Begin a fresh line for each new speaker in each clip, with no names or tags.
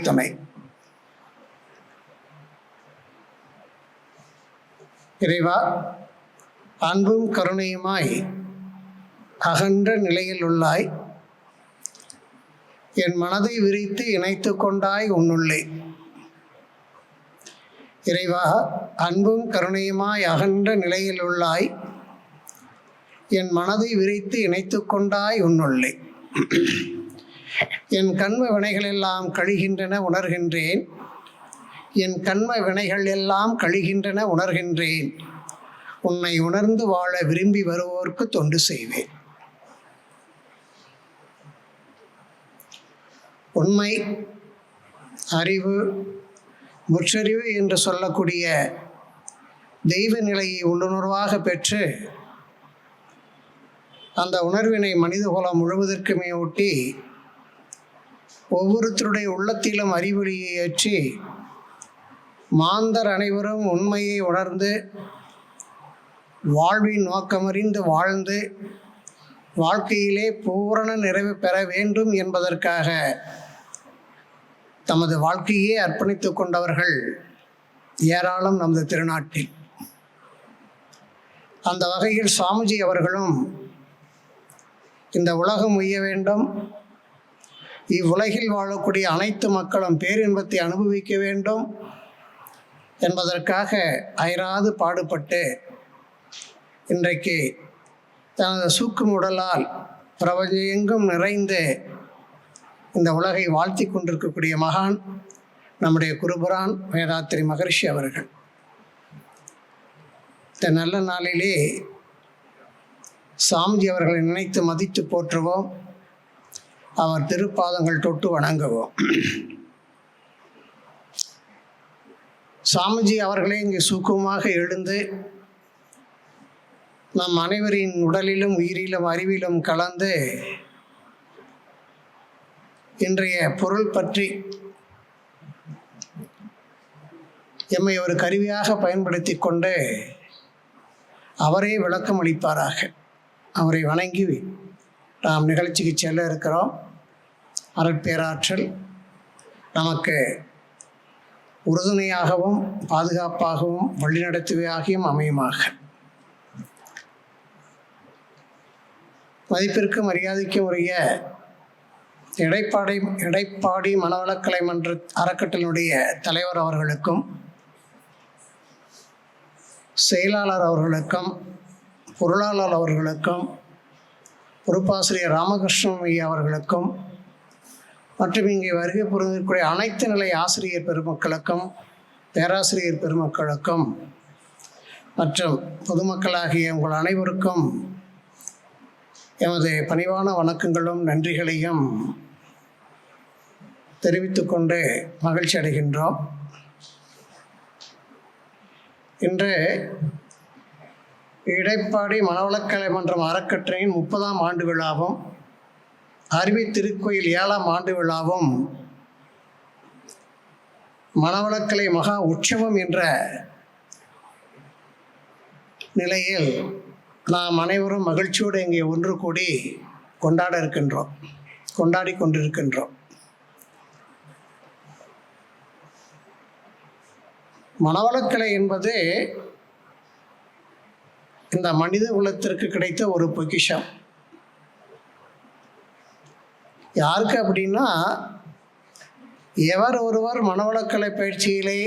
துணை. இறைவா, அன்பும் கருணையுமாய் அகன்ற நிலையில் உள்ளாய். என் மனதை விரித்து இணைத்து கொண்டாய் உன்னுள்ளே. இறைவா, அன்பும் கருணையுமாய் அகன்ற நிலையில் உள்ளாய். என் மனதை விரித்து இணைத்து கொண்டாய் உன்னுள்ளே. என் கண்ம வினைகள் எல்லாம் கழிகின்றன உணர்கின்றேன். என் கண்ம வினைகள் எல்லாம் கழிகின்றன உணர்கின்றேன். உன்னை உணர்ந்து வாழ விரும்பி வருவோர்க்கு தொண்டு செய்வேன். உண்மை, அறிவு, முற்றறிவு என்று சொல்லக்கூடிய தெய்வ நிலையை உள்ளுணர்வாக பெற்று அந்த உணர்வினை மனிதகுலம் முழுவதற்குமே ஒட்டி ஒவ்வொருத்தருடைய உள்ளத்திலும் அறிவொளியை ஏற்றி மாந்தர் அனைவரும் உண்மையை உணர்ந்து வாழ்வின் நோக்கமறிந்து வாழ்ந்து வாழ்க்கையிலே பூரண நிறைவு பெற வேண்டும் என்பதற்காக தமது வாழ்க்கையே அர்ப்பணித்து கொண்டவர்கள் ஏராளம் நமது திருநாட்டில். அந்த வகையில் சாமிஜி அவர்களும் இந்த உலகம் உய்ய வேண்டும், இவ்வுலகில் வாழக்கூடிய அனைத்து மக்களும் பேரின்பத்தை அனுபவிக்க வேண்டும் என்பதற்காக அயராது பாடுபட்டு இன்றைக்கு தனது சூக்கும் உடலால் பிரபஞ்சம் எங்கும் நிறைந்து இந்த உலகை வாழ்த்தி கொண்டிருக்கக்கூடிய மகான் நம்முடைய குருபுரான் வேதாத்திரி மகரிஷி அவர்கள். இந்த நல்ல நாளிலே சாமிஜி அவர்களை நினைத்து மதித்து போற்றுவோம். அவர் திருப்பாதங்கள் தொட்டு வணங்குவோம். சாமிஜி அவர்களே இங்கு சுக்குமாக எழுந்து நம் அனைவரின் உடலிலும் உயிரிலும் அறிவிலும் கலந்து இன்றைய பொருள் பற்றி எம்மை ஒரு கருவியாக பயன்படுத்தி கொண்டு அவரே விளக்கம் அளிப்பாராக. அவரை வணங்கி நாம் நிகழ்ச்சிக்கு செல்ல இருக்கிறோம். அருட்பேராற்றல் நமக்கு உறுதுணையாகவும் பாதுகாப்பாகவும் வழிநடத்துவையாகியும் அமையுமாக. மதிப்பிற்கும் மரியாதைக்கும் உரிய இடைப்பாடி மனவளக்கலை மன்ற அறக்கட்டளையினுடைய தலைவர் அவர்களுக்கும், செயலாளர் அவர்களுக்கும், பொருளாளர் அவர்களுக்கும், பொறுப்பாசிரியர் ராமகிருஷ்ணன் ஐயா அவர்களுக்கும், மற்றும் இங்கே வருகை புரிந்திருக்கக்கூடிய அனைத்து நிலை ஆசிரியர் பெருமக்களுக்கும், பேராசிரியர் பெருமக்களுக்கும் மற்றும் பொதுமக்களாகிய உங்கள் அனைவருக்கும் எமது பணிவான வணக்கங்களும் நன்றிகளையும் தெரிவித்துக்கொண்டு மகிழ்ச்சி அடைகின்றோம். இன்று இடைப்பாடி மனவளக்கலை மன்றம் அறக்கட்டளையின் 30ஆம் ஆண்டு விழாவும் அருவி திருக்கோயில் 7ஆம் ஆண்டு விழாவும் மனவளக்கலை மகா உற்சவம் என்ற நிலையில் நாம் அனைவரும் மகிழ்ச்சியோடு இங்கே ஒன்று கூடி கொண்டாடி கொண்டிருக்கின்றோம். மனவளக்கலை என்பது இந்த மனித குலத்திற்கு கிடைத்த ஒரு பொக்கிஷம். யாருக்கு அப்படின்னா, எவர் ஒருவர் மனவளக்கலை பயிற்சியிலே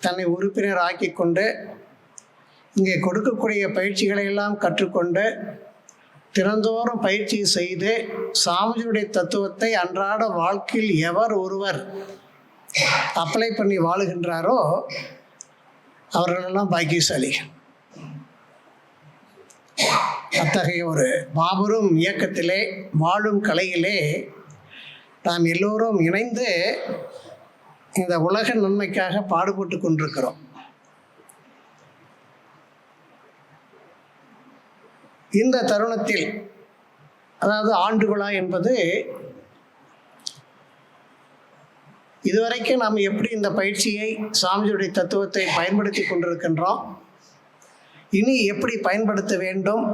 தன்னை உறுப்பினர் ஆக்கி கொண்டு இங்கே கொடுக்கக்கூடிய பயிற்சிகளை எல்லாம் கற்றுக்கொண்டு தினந்தோறும் பயிற்சி செய்து சாமிஜியுடைய தத்துவத்தை அன்றாட வாழ்க்கையில் எவர் ஒருவர் அப்ளை பண்ணி வாழுகின்றாரோ அவர்களெல்லாம் பாக்கியசாலிகள். அத்தகைய ஒரு மாபெரும் இயக்கத்திலே, வாழும் கலையிலே நாம் எல்லோரும் இணைந்து இந்த உலக நன்மைக்காக பாடுபட்டு கொண்டிருக்கிறோம். இந்த தருணத்தில், அதாவது ஆண்டு விழா என்பது, இதுவரைக்கும் நாம் எப்படி இந்த பயிற்சியை சாமிஜியுடைய தத்துவத்தை பயன்படுத்தி கொண்டிருக்கின்றோம், இனி எப்படி பயன்படுத்த வேண்டும்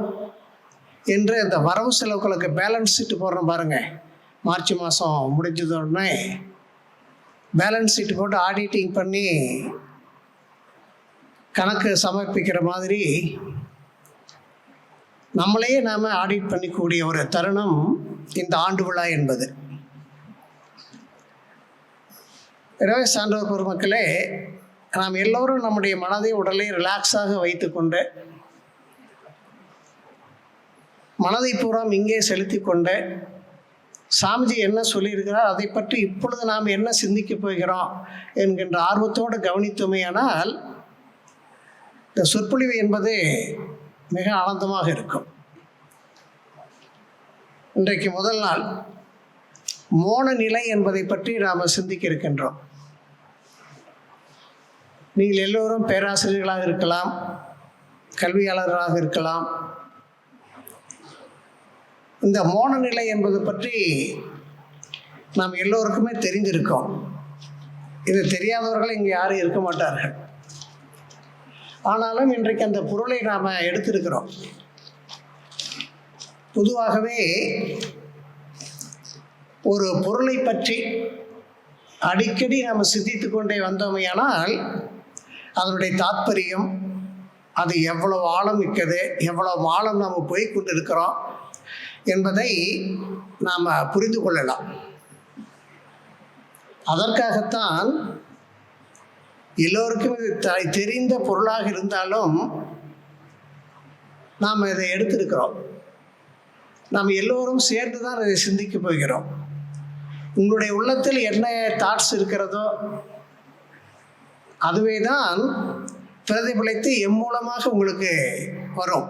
என்று அந்த வரவு செலவுகளுக்கு பேலன்ஸ் ஷீட் போடுறோம் பாருங்கள். மார்ச் மாதம் முடிஞ்சதோடனே பேலன்ஸ் ஷீட் போட்டு ஆடிட்டிங் பண்ணி கணக்கு சமர்ப்பிக்கிற மாதிரி நம்மளையே நாம் ஆடிட் பண்ணிக்கூடிய ஒரு தருணம் இந்த ஆண்டு விழா என்பது. எனவே சான்றோர் பெருமக்களே, நாம் எல்லோரும் நம்முடைய மனதை உடலை ரிலாக்ஸாக வைத்துக்கொண்டு மனதை பூரா இங்கே செலுத்தி கொண்டு சாமிஜி என்ன சொல்லியிருக்கிறார் அதை பற்றி இப்பொழுது நாம் என்ன சிந்திக்கப் போகிறோம் என்கின்ற ஆர்வத்தோடு கவனித்தோமேயானால் இந்த சொற்பொழிவு என்பது மிக ஆனந்தமாக இருக்கும். இன்றைக்கு முதல் நாள் மோன நிலை என்பதை பற்றி நாம் சிந்திக்க இருக்கின்றோம். நீங்கள் எல்லோரும் பேராசிரியர்களாக இருக்கலாம், கல்வியாளர்களாக இருக்கலாம். இந்த மோன நிலை என்பது பற்றி நாம் எல்லோருக்குமே தெரிந்திருக்கோம். இது தெரியாதவர்கள் இங்கே யாரும் இருக்க மாட்டார்கள். ஆனாலும் இன்றைக்கு அந்த பொருளை நாம் எடுத்திருக்கிறோம். பொதுவாகவே ஒரு பொருளை பற்றி அடிக்கடி நாம் சிந்தித்து கொண்டே வந்தோமையானால் அதனுடைய தாத்பரியம், அது எவ்வளவு ஆழம் மிக்கது, எவ்வளவு ஆழம் நாம் போய் கொண்டிருக்கிறோம் என்பதை நாம் புரிந்து கொள்ளலாம். அதற்காகத்தான் எல்லோருக்கும் இது தெரிந்த பொருளாக இருந்தாலும் நாம் இதை எடுத்திருக்கிறோம். நாம் எல்லோரும் சேர்ந்து தான் இதை சிந்திக்க போகிறோம். உங்களுடைய உள்ளத்தில் என்ன தாட்ஸ் இருக்கிறதோ அதுவே தான் பிரதிபலித்து எம்மூலமாக உங்களுக்கு வரும்.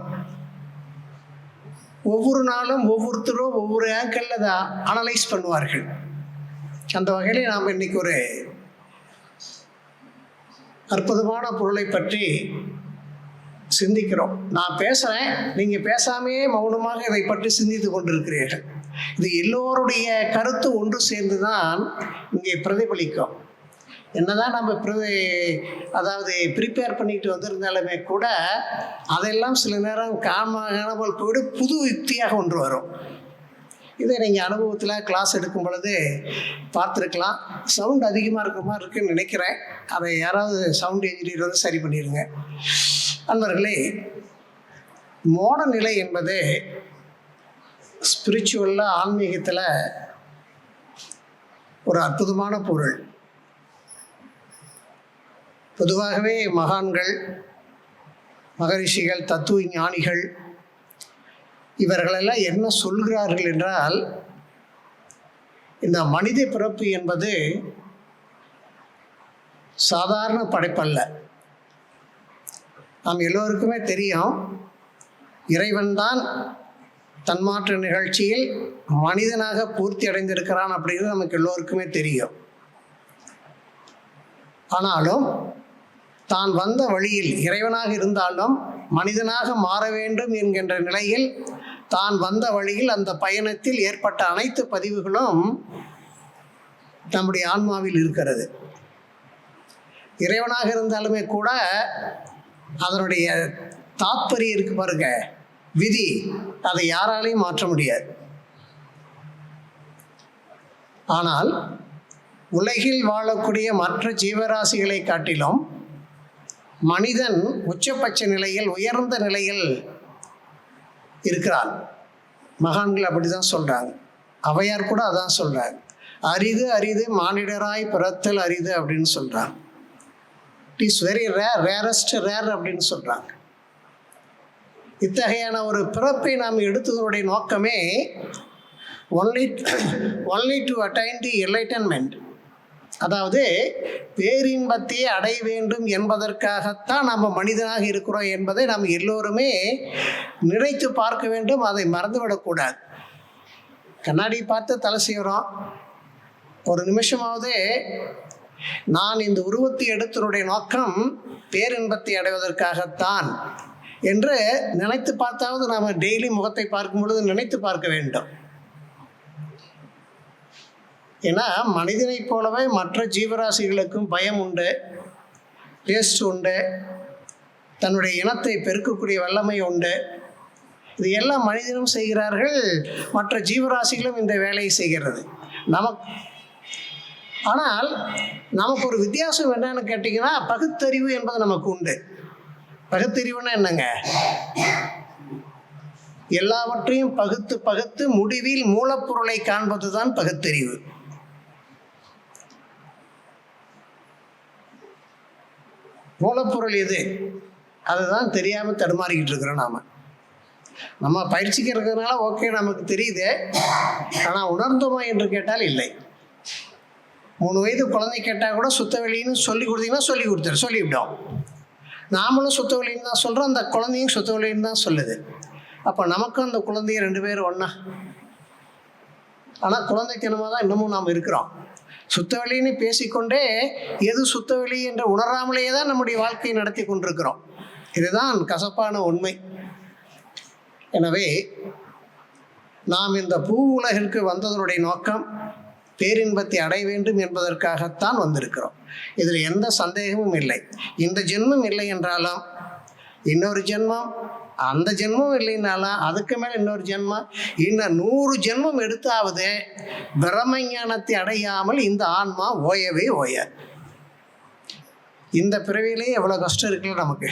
ஒவ்வொரு நாளும் ஒவ்வொருத்தரும் ஒவ்வொரு ஆங்கிளில் அதை அனலைஸ் பண்ணுவார்கள். அந்த வகையில் நாம் இன்றைக்கி ஒரு அற்புதமான பொருளை பற்றி சிந்திக்கிறோம். நான் பேசுகிறேன், நீங்கள் பேசாமையே மௌனமாக இதை பற்றி சிந்தித்து கொண்டிருக்கிறீர்கள். இது எல்லோருடைய கருத்து ஒன்று சேர்ந்து தான் இங்கே பிரதிபலிக்கும். என்னதான் நம்ம ப்ரிப்பேர் பண்ணிட்டு வந்திருந்தாலுமே கூட அதெல்லாம் சில நேரம் காணாமல் போய்விட புது யுக்தியாக ஒன்று வரும். இதை நீங்கள் அனுபவத்தில் கிளாஸ் எடுக்கும் பொழுது பார்த்துருக்கலாம். சவுண்ட் அதிகமாக இருக்கிற மாதிரி இருக்குன்னு நினைக்கிறேன். அதை யாராவது சவுண்ட் இன்ஜினியர் வந்து சரி பண்ணிடுங்க. நண்பர்களே, மோன நிலை என்பது ஸ்பிரிச்சுவலில், ஆன்மீகத்தில் ஒரு அற்புதமான பொருள். பொதுவாகவே மகான்கள், மகரிஷிகள், தத்துவ ஞானிகள் இவர்களெல்லாம் என்ன சொல்கிறார்கள் என்றால், இந்த மனித பிறப்பு என்பது சாதாரண படைப்பல்ல. நாம் எல்லோருக்குமே தெரியும், இறைவன்தான் தன்மாற்ற நிகழ்ச்சியில் மனிதனாக பூர்த்தி அடைந்திருக்கிறான் அப்படிங்கிறது நமக்கு எல்லோருக்குமே தெரியும். ஆனாலும் தான் வந்த வழியில் இறைவனாக இருந்தாலும் மனிதனாக மாற வேண்டும் என்கின்ற நிலையில் தான் வந்த வழியில் அந்த பயணத்தில் ஏற்பட்ட அனைத்து பதிவுகளும் நம்முடைய ஆன்மாவில் இருக்கிறது. இறைவனாக இருந்தாலுமே கூட அதனுடைய தாத்பரியம் இருக்கு பாருங்க, விதி, அதை யாராலையும் மாற்ற முடியாது. ஆனால் உலகில் வாழக்கூடிய மற்ற ஜீவராசிகளை காட்டிலும் மனிதன் உச்சபட்ச நிலையில், உயர்ந்த நிலையில் இருக்கிறான். மகான்கள் அப்படி தான் சொல்கிறாங்க. ஔவையார் கூட அதான் சொல்கிறாங்க. அரிது அரிது மானிடராய் பிறத்தல் அரிது அப்படின்னு சொல்கிறாங்க. It is very rare, rarest rare அப்படின்னு சொல்கிறாங்க. இத்தகையான ஒரு பிறப்பை நாம் எடுத்ததனுடைய நோக்கமே only to attain the enlightenment, அதாவது பேரின்பத்தை அடைய வேண்டும் என்பதற்காகத்தான் நம்ம மனிதனாக இருக்கிறோம் என்பதை நாம் எல்லோருமே நினைத்து பார்க்க வேண்டும். அதை மறந்துவிடக்கூடாது. கண்ணாடி பார்த்து தலை செய்கிறோம். ஒரு நிமிஷமாவது நான் இந்த உருவத்தை எடுத்தனுடைய நோக்கம் பேரின்பத்தை அடைவதற்காகத்தான் என்று நினைத்து பார்த்தாவது நாம் டெய்லி முகத்தை பார்க்கும் பொழுது நினைத்து பார்க்க வேண்டும். ஏன்னா மனிதனைப் போலவே மற்ற ஜீவராசிகளுக்கும் பயம் உண்டு, டேஸ்ட் உண்டு, தன்னுடைய இனத்தை பெருக்கக்கூடிய வல்லமை உண்டு. இது எல்லாம் மனிதனும் செய்கிறார்கள், மற்ற ஜீவராசிகளும் இந்த வேலையை செய்கிறது. ஆனால் நமக்கு ஒரு வித்தியாசம் என்னன்னு கேட்டிங்கன்னா, பகுத்தறிவு என்பது நமக்கு உண்டு. பகுத்தறிவுன்னா என்னங்க? எல்லாவற்றையும் பகுத்து பகுத்து முடிவில் மூலப்பொருளை காண்பதுதான் பகுத்தறிவு. மூலப்பொருள் எது, அதுதான் தெரியாம தடுமாறிக்கிட்டு இருக்கிறோம் நம்ம பயிற்சிக்கு இருக்கிறதுனால ஓகே நமக்கு தெரியுது, ஆனால் உணர்ந்தோமா என்று கேட்டால் இல்லை. 3 வயது குழந்தை கேட்டால் கூட சுத்த வெளின்னு சொல்லி கொடுத்தீங்கன்னா சொல்லிவிட்டோம். நாமளும் சுத்த வெளின்னு தான் சொல்கிறோம், அந்த குழந்தையும் சுத்த வெளின்னு தான் சொல்லுது. அப்போ நமக்கும் அந்த குழந்தைய 2 பேரும் ஒன்றா? ஆனால் குழந்தைத்தனமாக தான் இன்னமும் நாம் இருக்கிறோம். சுத்தவெளின்னு பேசிக்கொண்டே எது சுத்தவெளி என்று உணராமலேயே தான் நம்முடைய வாழ்க்கையை நடத்தி கொண்டிருக்கிறோம். இதுதான் கசப்பான உண்மை. எனவே நாம் இந்த பூ உலகிற்கு வந்ததனுடைய நோக்கம் பேரின்பத்தை அடைய வேண்டும் என்பதற்காகத்தான் வந்திருக்கிறோம். இதில் எந்த சந்தேகமும் இல்லை. இந்த ஜென்மம் இல்லை என்றாலும் இன்னொரு ஜென்மம், அந்த ஜென்மம் இல்லைன்னாலும் அதுக்கு மேலே இன்னொரு ஜென்மம், இன்னும் 100 ஜென்மம் எடுத்தாவது பிரம்மஞானத்தை அடையாமல் இந்த ஆன்மா ஓயவே ஓயாது. இந்த பிறவியிலே எவ்வளோ கஷ்டம் இருக்குல்ல நமக்கு.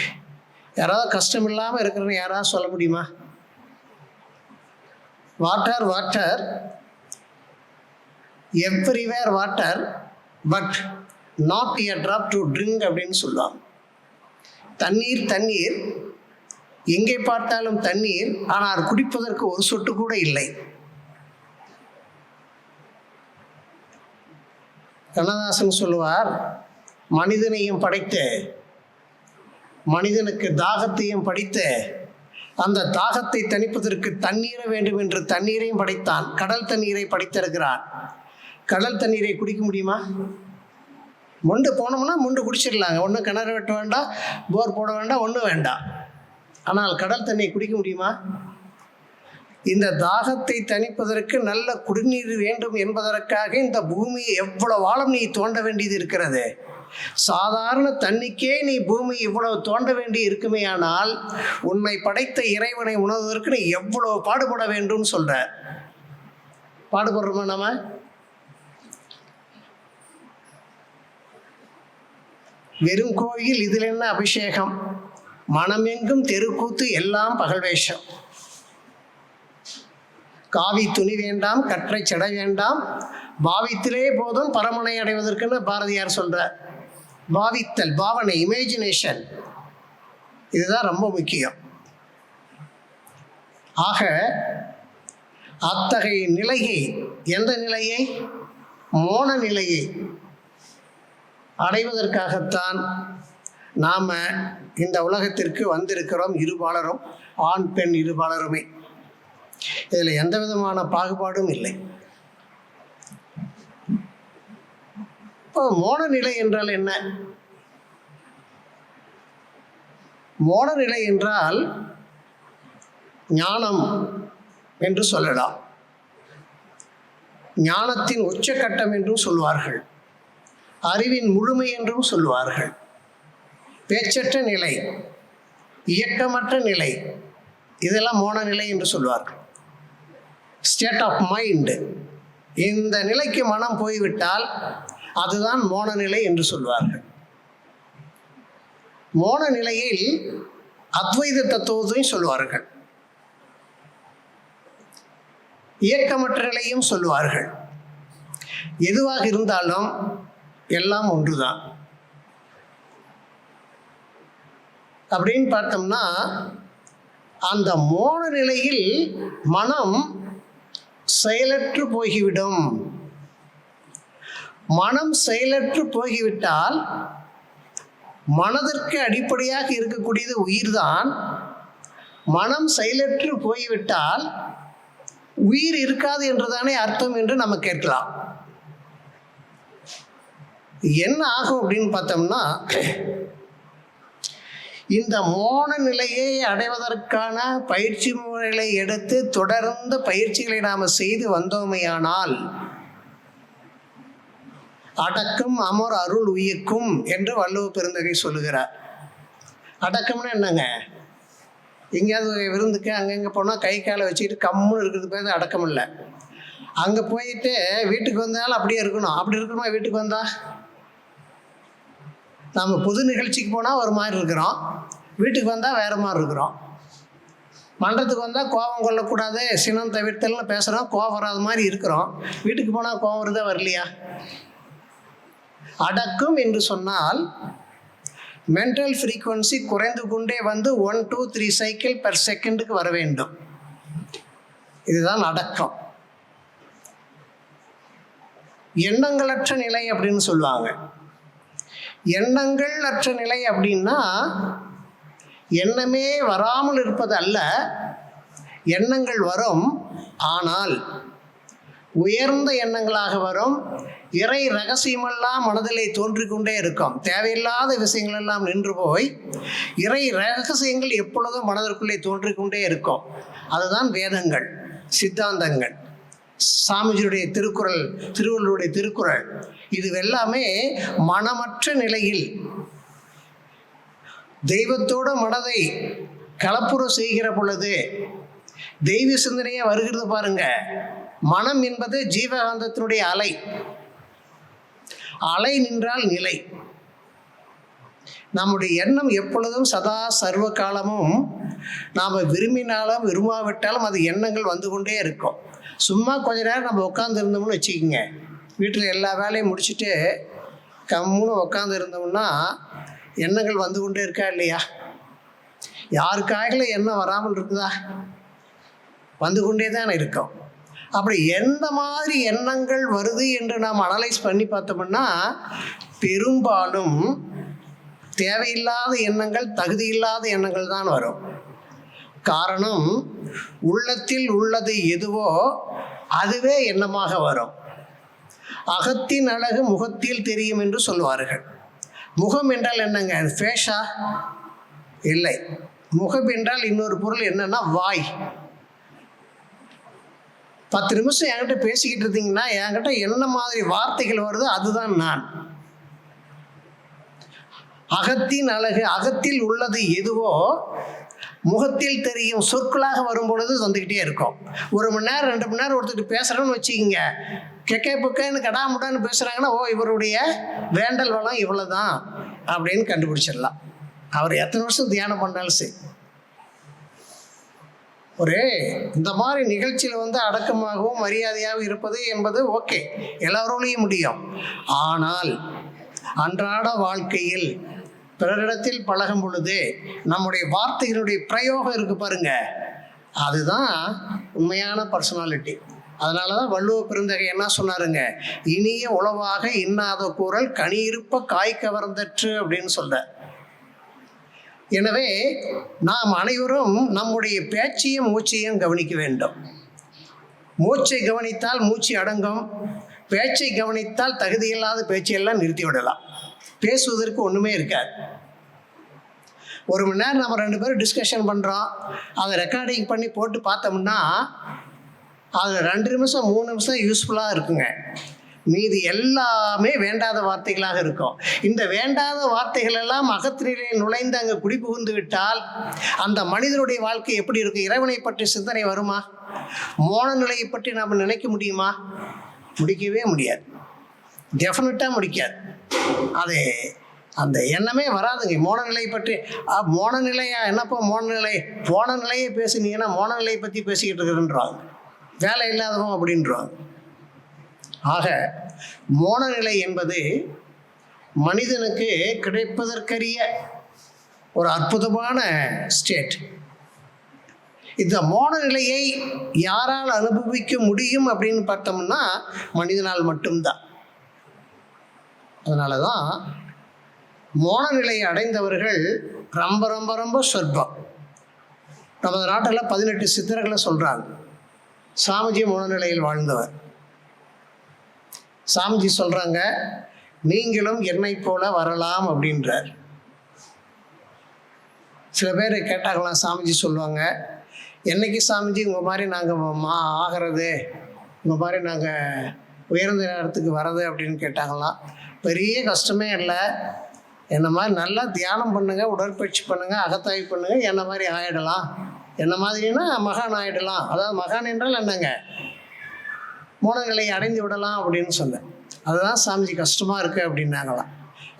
யாராவது கஷ்டம் இல்லாமல் இருக்கிறன்னு யாராவது சொல்ல முடியுமா? Water everywhere water but not a drop to drink அப்படின்னு சொல்லுவாங்க. தண்ணீர் எங்கே பார்த்தாலும் தண்ணீர், ஆனால் குடிப்பதற்கு ஒரு சொட்டு கூட இல்லை. கண்ணதாசன் சொல்லுவார், மனிதனையும் படைத்து மனிதனுக்கு தாகத்தையும் படைத்து அந்த தாகத்தை தணிப்பதற்கு தண்ணீரை வேண்டும் என்று தண்ணீரையும் படைத்தான். கடல் தண்ணீரை படைத்திருக்கிறான். கடல் தண்ணீரை குடிக்க முடியுமா? மொண்டு போனோம்னா மொண்டு குடிச்சிடலாங்க. ஒன்றும் கிணறு வெட்ட வேண்டாம், போர் போட வேண்டாம், ஒன்றும் வேண்டாம். ஆனால் கடல் தண்ணியை குடிக்க முடியுமா? இந்த தாகத்தை தணிப்பதற்கு நல்ல குடிநீர் வேண்டும் என்பதற்காக இந்த பூமியை எவ்வளவு ஆழம் நீ தோண்ட வேண்டியது இருக்கிறது. சாதாரண தண்ணிக்கே நீ பூமி இவ்வளவு தோண்ட வேண்டி இருக்குமே, ஆனால் உன்னை படைத்த இறைவனை உணர்வதற்கு நீ எவ்வளவு பாடுபட வேண்டும் சொல்ற. பாடுபடுறோமா நம்ம? வெறும் கோயில், இதில் என்ன அபிஷேகம்? மனமெங்கும் தெருக்கூத்து, எல்லாம் பகல் வேஷம். காவி துணி வேண்டாம், கற்றை செடை வேண்டாம், பாவித்திலே போதும் பரமனை அடைவதற்குன்னு பாரதியார் சொல்றார். பாவித்தல், பாவனை, இமேஜினேஷன், இதுதான் ரொம்ப முக்கியம். ஆக அத்தகைய நிலையை, எந்த நிலையை? மோன நிலையை அடைவதற்காகத்தான் நாம் இந்த உலகத்திற்கு வந்திருக்கிறோம். இருபாலரும், ஆண் பெண் இருபாலருமே. இதில் எந்த விதமான பாகுபாடும் இல்லை. இப்போ மோன நிலை என்றால் என்ன? மோன நிலை என்றால் ஞானம் என்று சொல்லலாம். ஞானத்தின் உச்சக்கட்டம் என்றும் சொல்வார்கள், அறிவின் முழுமை என்றும் சொல்வார்கள். பேச்சற்ற நிலை, இயக்கமற்ற நிலை, இதெல்லாம் மோன நிலை என்று சொல்வார்கள். State of mind. இந்த நிலைக்கு மனம் போய்விட்டால் அதுதான் மோன நிலை என்று சொல்வார்கள். மோன நிலையில் அத்வைத தத்துவத்தையும் சொல்வார்கள், இயக்கமற்ற நிலையும் சொல்வார்கள். எதுவாக இருந்தாலும் எல்லாம் ஒன்றுதான். அப்படின்னு பார்த்தோம்னா அந்த மோன நிலையில் மனம் செயலற்று போய்விடும். மனம் செயலற்று போய்விட்டால் மனதிற்கு அடிப்படையாக இருக்கக்கூடியது உயிர்தான். மனம் செயலற்று போய்விட்டால் உயிர் இருக்காது என்றுதானே அர்த்தம் என்று நம்ம கேட்கலாம். என்ன ஆகும் அப்படின்னு பார்த்தோம்னா, இந்த மோன நிலையை அடைவதற்கான பயிற்சி முறைகளை எடுத்து தொடர்ந்து பயிற்சிகளை நாம் செய்து வந்தோமையானால் அடக்கம் அமர் அருள் உயிர்க்கும் என்று வள்ளுவ பெருந்தகை சொல்லுகிறார். அடக்கம்னா என்னங்க? எங்கேயாவது விருந்துக்கு அங்கங்கே போனால் கை காலை வச்சுக்கிட்டு கம்முன்னு இருக்கிறது பேர் அடக்கம் இல்லை. அங்கே போயிட்டு வீட்டுக்கு வந்தாலும் அப்படியே இருக்கணும். அப்படி இருக்கணுமா? வீட்டுக்கு வந்தால் நம்ம பொது நிகழ்ச்சிக்கு போனால் ஒரு மாதிரி இருக்கிறோம், வீட்டுக்கு வந்தால் வேறு மாதிரி இருக்கிறோம். மன்றத்துக்கு வந்தால் கோபம் கொள்ளக்கூடாது, சினம் தவிர்த்தல்னு பேசுகிறோம், கோபம் வராத மாதிரி இருக்கிறோம். வீட்டுக்கு போனால் கோபம் வருதா வரலையா? அடக்கம் என்று சொன்னால் மென்டல் ஃப்ரீக்குவன்சி குறைந்து கொண்டே வந்து 1, 2, 3 சைக்கிள் பெர் செகண்டுக்கு வர வேண்டும். இதுதான் அடக்கம். எண்ணங்களற்ற நிலை அப்படின்னு சொல்லுவாங்க. எண்ணங்கள் அற்ற நிலை அப்படின்னா எண்ணமே வராமல் இருப்பது அல்ல, எண்ணங்கள் வரும், ஆனால் உயர்ந்த எண்ணங்களாக வரும். இறை ரகசியமெல்லாம் மனதிலே தோன்றிக்கொண்டே இருக்கும். தேவையில்லாத விஷயங்கள் எல்லாம் நின்று போய் இறை ரகசியங்கள் எப்பொழுதும் மனதிற்குள்ளே தோன்றிக்கொண்டே இருக்கும். அதுதான் வேதங்கள், சித்தாந்தங்கள், சாமிஜியுடைய திருக்குறள், திருவள்ளுவருடைய திருக்குறள். இது எல்லாமே மனமற்ற நிலையில் தெய்வத்தோட மனதை கலப்புற செய்கிற பொழுது தெய்வ சிந்தனையே வருகிறது பாருங்க. மனம் என்பது ஜீவகாந்தத்தினுடைய அலை. அலை நின்றால் நிலை. நம்முடைய எண்ணம் எப்பொழுதும் சதா சர்வ காலமும் நாம் விரும்பினாலும் விரும்பாவிட்டாலும் அது எண்ணங்கள் வந்து கொண்டே இருக்கும். சும்மா கொஞ்ச நேரம் நம்ம உட்காந்து இருந்தோம்னு வச்சுக்கோங்க, வீட்டில் எல்லா வேலையும் முடிச்சுட்டு கம்முன்னு உட்காந்து இருந்தோம்னா எண்ணங்கள் வந்து கொண்டே இருக்கா இல்லையா? யாருக்காக எண்ணம் வராமல் இருக்குதா? வந்து கொண்டே தான் இருக்கும். அப்படி எந்த மாதிரி எண்ணங்கள் வருது என்று நாம் அனலைஸ் பண்ணி பார்த்தோம்னா பெரும்பாலும் தேவையில்லாத எண்ணங்கள், தகுதியில்லாத எண்ணங்கள் தான் வரும். காரணம், உள்ளத்தில் உள்ளது எதுவோ அதுவே எண்ணமாக வரும். அகத்தின் அழகு முகத்தில் தெரியும் என்று சொல்வார்கள். முகம் என்றால் என்னங்க? ஃபேஷா? இல்லை. முகம் என்றால் இன்னொரு பொருள் என்னன்னா வாய். 10 நிமிஷம் என்கிட்ட பேசிக்கிட்டு இருந்தீங்கன்னா என்கிட்ட என்ன மாதிரி வார்த்தைகள் வருதோ அதுதான் நான். அகத்தின் அழகு, அகத்தில் உள்ளது எதுவோ முகத்தில் தெரியும் சொற்களாக வரும் பொழுது வந்துக்கிட்டே இருக்கும். 1 மணி நேரம் 2 மணி நேரம் ஒருத்தர் பேசுகிறேன்னு வச்சுக்கிங்க, கெக்கே புக்கேன்னு கடாமுடான்னு பேசுகிறாங்கன்னா ஓ இவருடைய வேண்டல் வளம் இவ்வளோதான் அப்படின்னு கண்டுபிடிச்சிடலாம். அவர் எத்தனை வருஷம் தியானம் பண்ணாலும் சரி. ஒரு இந்த மாதிரி நிகழ்ச்சியில் அடக்கமாகவும் மரியாதையாகவும் இருப்பது என்பது ஓகே, எல்லாரோடையும் முடியும். ஆனால் அன்றாட வாழ்க்கையில் பிறரிடத்தில் பழகும் பொழுது நம்முடைய வார்த்தைகளுடைய பிரயோகம் இருக்கு பாருங்க, அதுதான் உண்மையான பர்சனாலிட்டி. அதனால தான் வள்ளுவ பெருந்தகை என்ன சொன்னாருங்க, இனிய உளவாக இன்னாத கூறல் கனி இருப்ப காய் கவர்ந்தற்று அப்படின்னு சொல்ற. எனவே நாம் அனைவரும் நம்முடைய பேச்சையும் மூச்சையும் கவனிக்க வேண்டும். மூச்சை கவனித்தால் மூச்சு அடங்கும், பேச்சை கவனித்தால் தகுதியில்லாத பேச்சையெல்லாம் நிறுத்தி விடலாம். பேசுவதற்கு ஒன்றுமே இருக்காது. 1 மணி நேரம் நம்ம 2 பேரும் டிஸ்கஷன் பண்ணுறோம், அதை ரெக்கார்டிங் பண்ணி போட்டு பார்த்தோம்னா அது 2 நிமிஷம் 3 நிமிஷம் யூஸ்ஃபுல்லாக இருக்குங்க. மீதி எல்லாமே வேண்டாத வார்த்தைகளாக இருக்கும். இந்த வேண்டாத வார்த்தைகள் எல்லாம் அகத்திலே நுழைந்து அங்கே குடிபுகுந்து விட்டால் அந்த மனிதனுடைய வாழ்க்கை எப்படி இருக்கும்? இறைவனை பற்றி சிந்தனை வருமா? மோன நிலையை பற்றி நாம் நினைக்க முடியுமா? முடிக்கவே முடியாது, டெஃபினட்டாக முடிக்காது. அது அந்த எண்ணமே வராதுங்க. மோன நிலை பற்றி மோன நிலையா என்னப்போ மோன நிலை? போன நிலையை பேசுனீங்கன்னா மோன நிலையை பற்றி பேசிக்கிட்டு இருக்குன்றாங்க, வேலை இல்லாதவங்க அப்படின்றாங்க. ஆக மோன நிலை என்பது மனிதனுக்கு கிடைப்பதற்கரிய ஒரு அற்புதமான ஸ்டேட். இந்த மோன நிலையை யாரால் அனுபவிக்க முடியும் அப்படின்னு பார்த்தோம்னா மனிதனால் மட்டும்தான். அதனால தான் மோன நிலையை அடைந்தவர்கள் ரொம்ப ரொம்ப ரொம்ப சொற்பம். நமது நாட்டில் 18 சித்தர்களை சொல்கிறாங்க. சாமிஜி மோன நிலையில் வாழ்ந்தவர். சாமிஜி சொல்கிறாங்க, நீங்களும் என்னை போல வரலாம் அப்படின்றார். சில பேர் கேட்டாங்களாம், சாமிஜி சொல்லுவாங்க, என்னைக்கு சாமிஜி உங்கள் மாதிரி நாங்கள் ஆகிறது, உங்கள் மாதிரி நாங்கள் உயர்ந்த நேரத்துக்கு வர்றது அப்படின்னு கேட்டாங்களாம். பெரிய கஷ்டமே இல்லை, என்ன மாதிரி நல்லா தியானம் பண்ணுங்கள், உடற்பயிற்சி பண்ணுங்கள், அகத்தாய்வு பண்ணுங்கள், என்ன மாதிரி ஆகிடலாம். என்ன மாதிரின்னா மகான் ஆகிடலாம். அதாவது மகான் என்றால் என்னங்க? மோன நிலையை அடைந்து விடலாம் அப்படின்னு சொன்னேன். அதுதான் சாமிஜி கஷ்டமாக இருக்குது அப்படின்னாங்களாம்.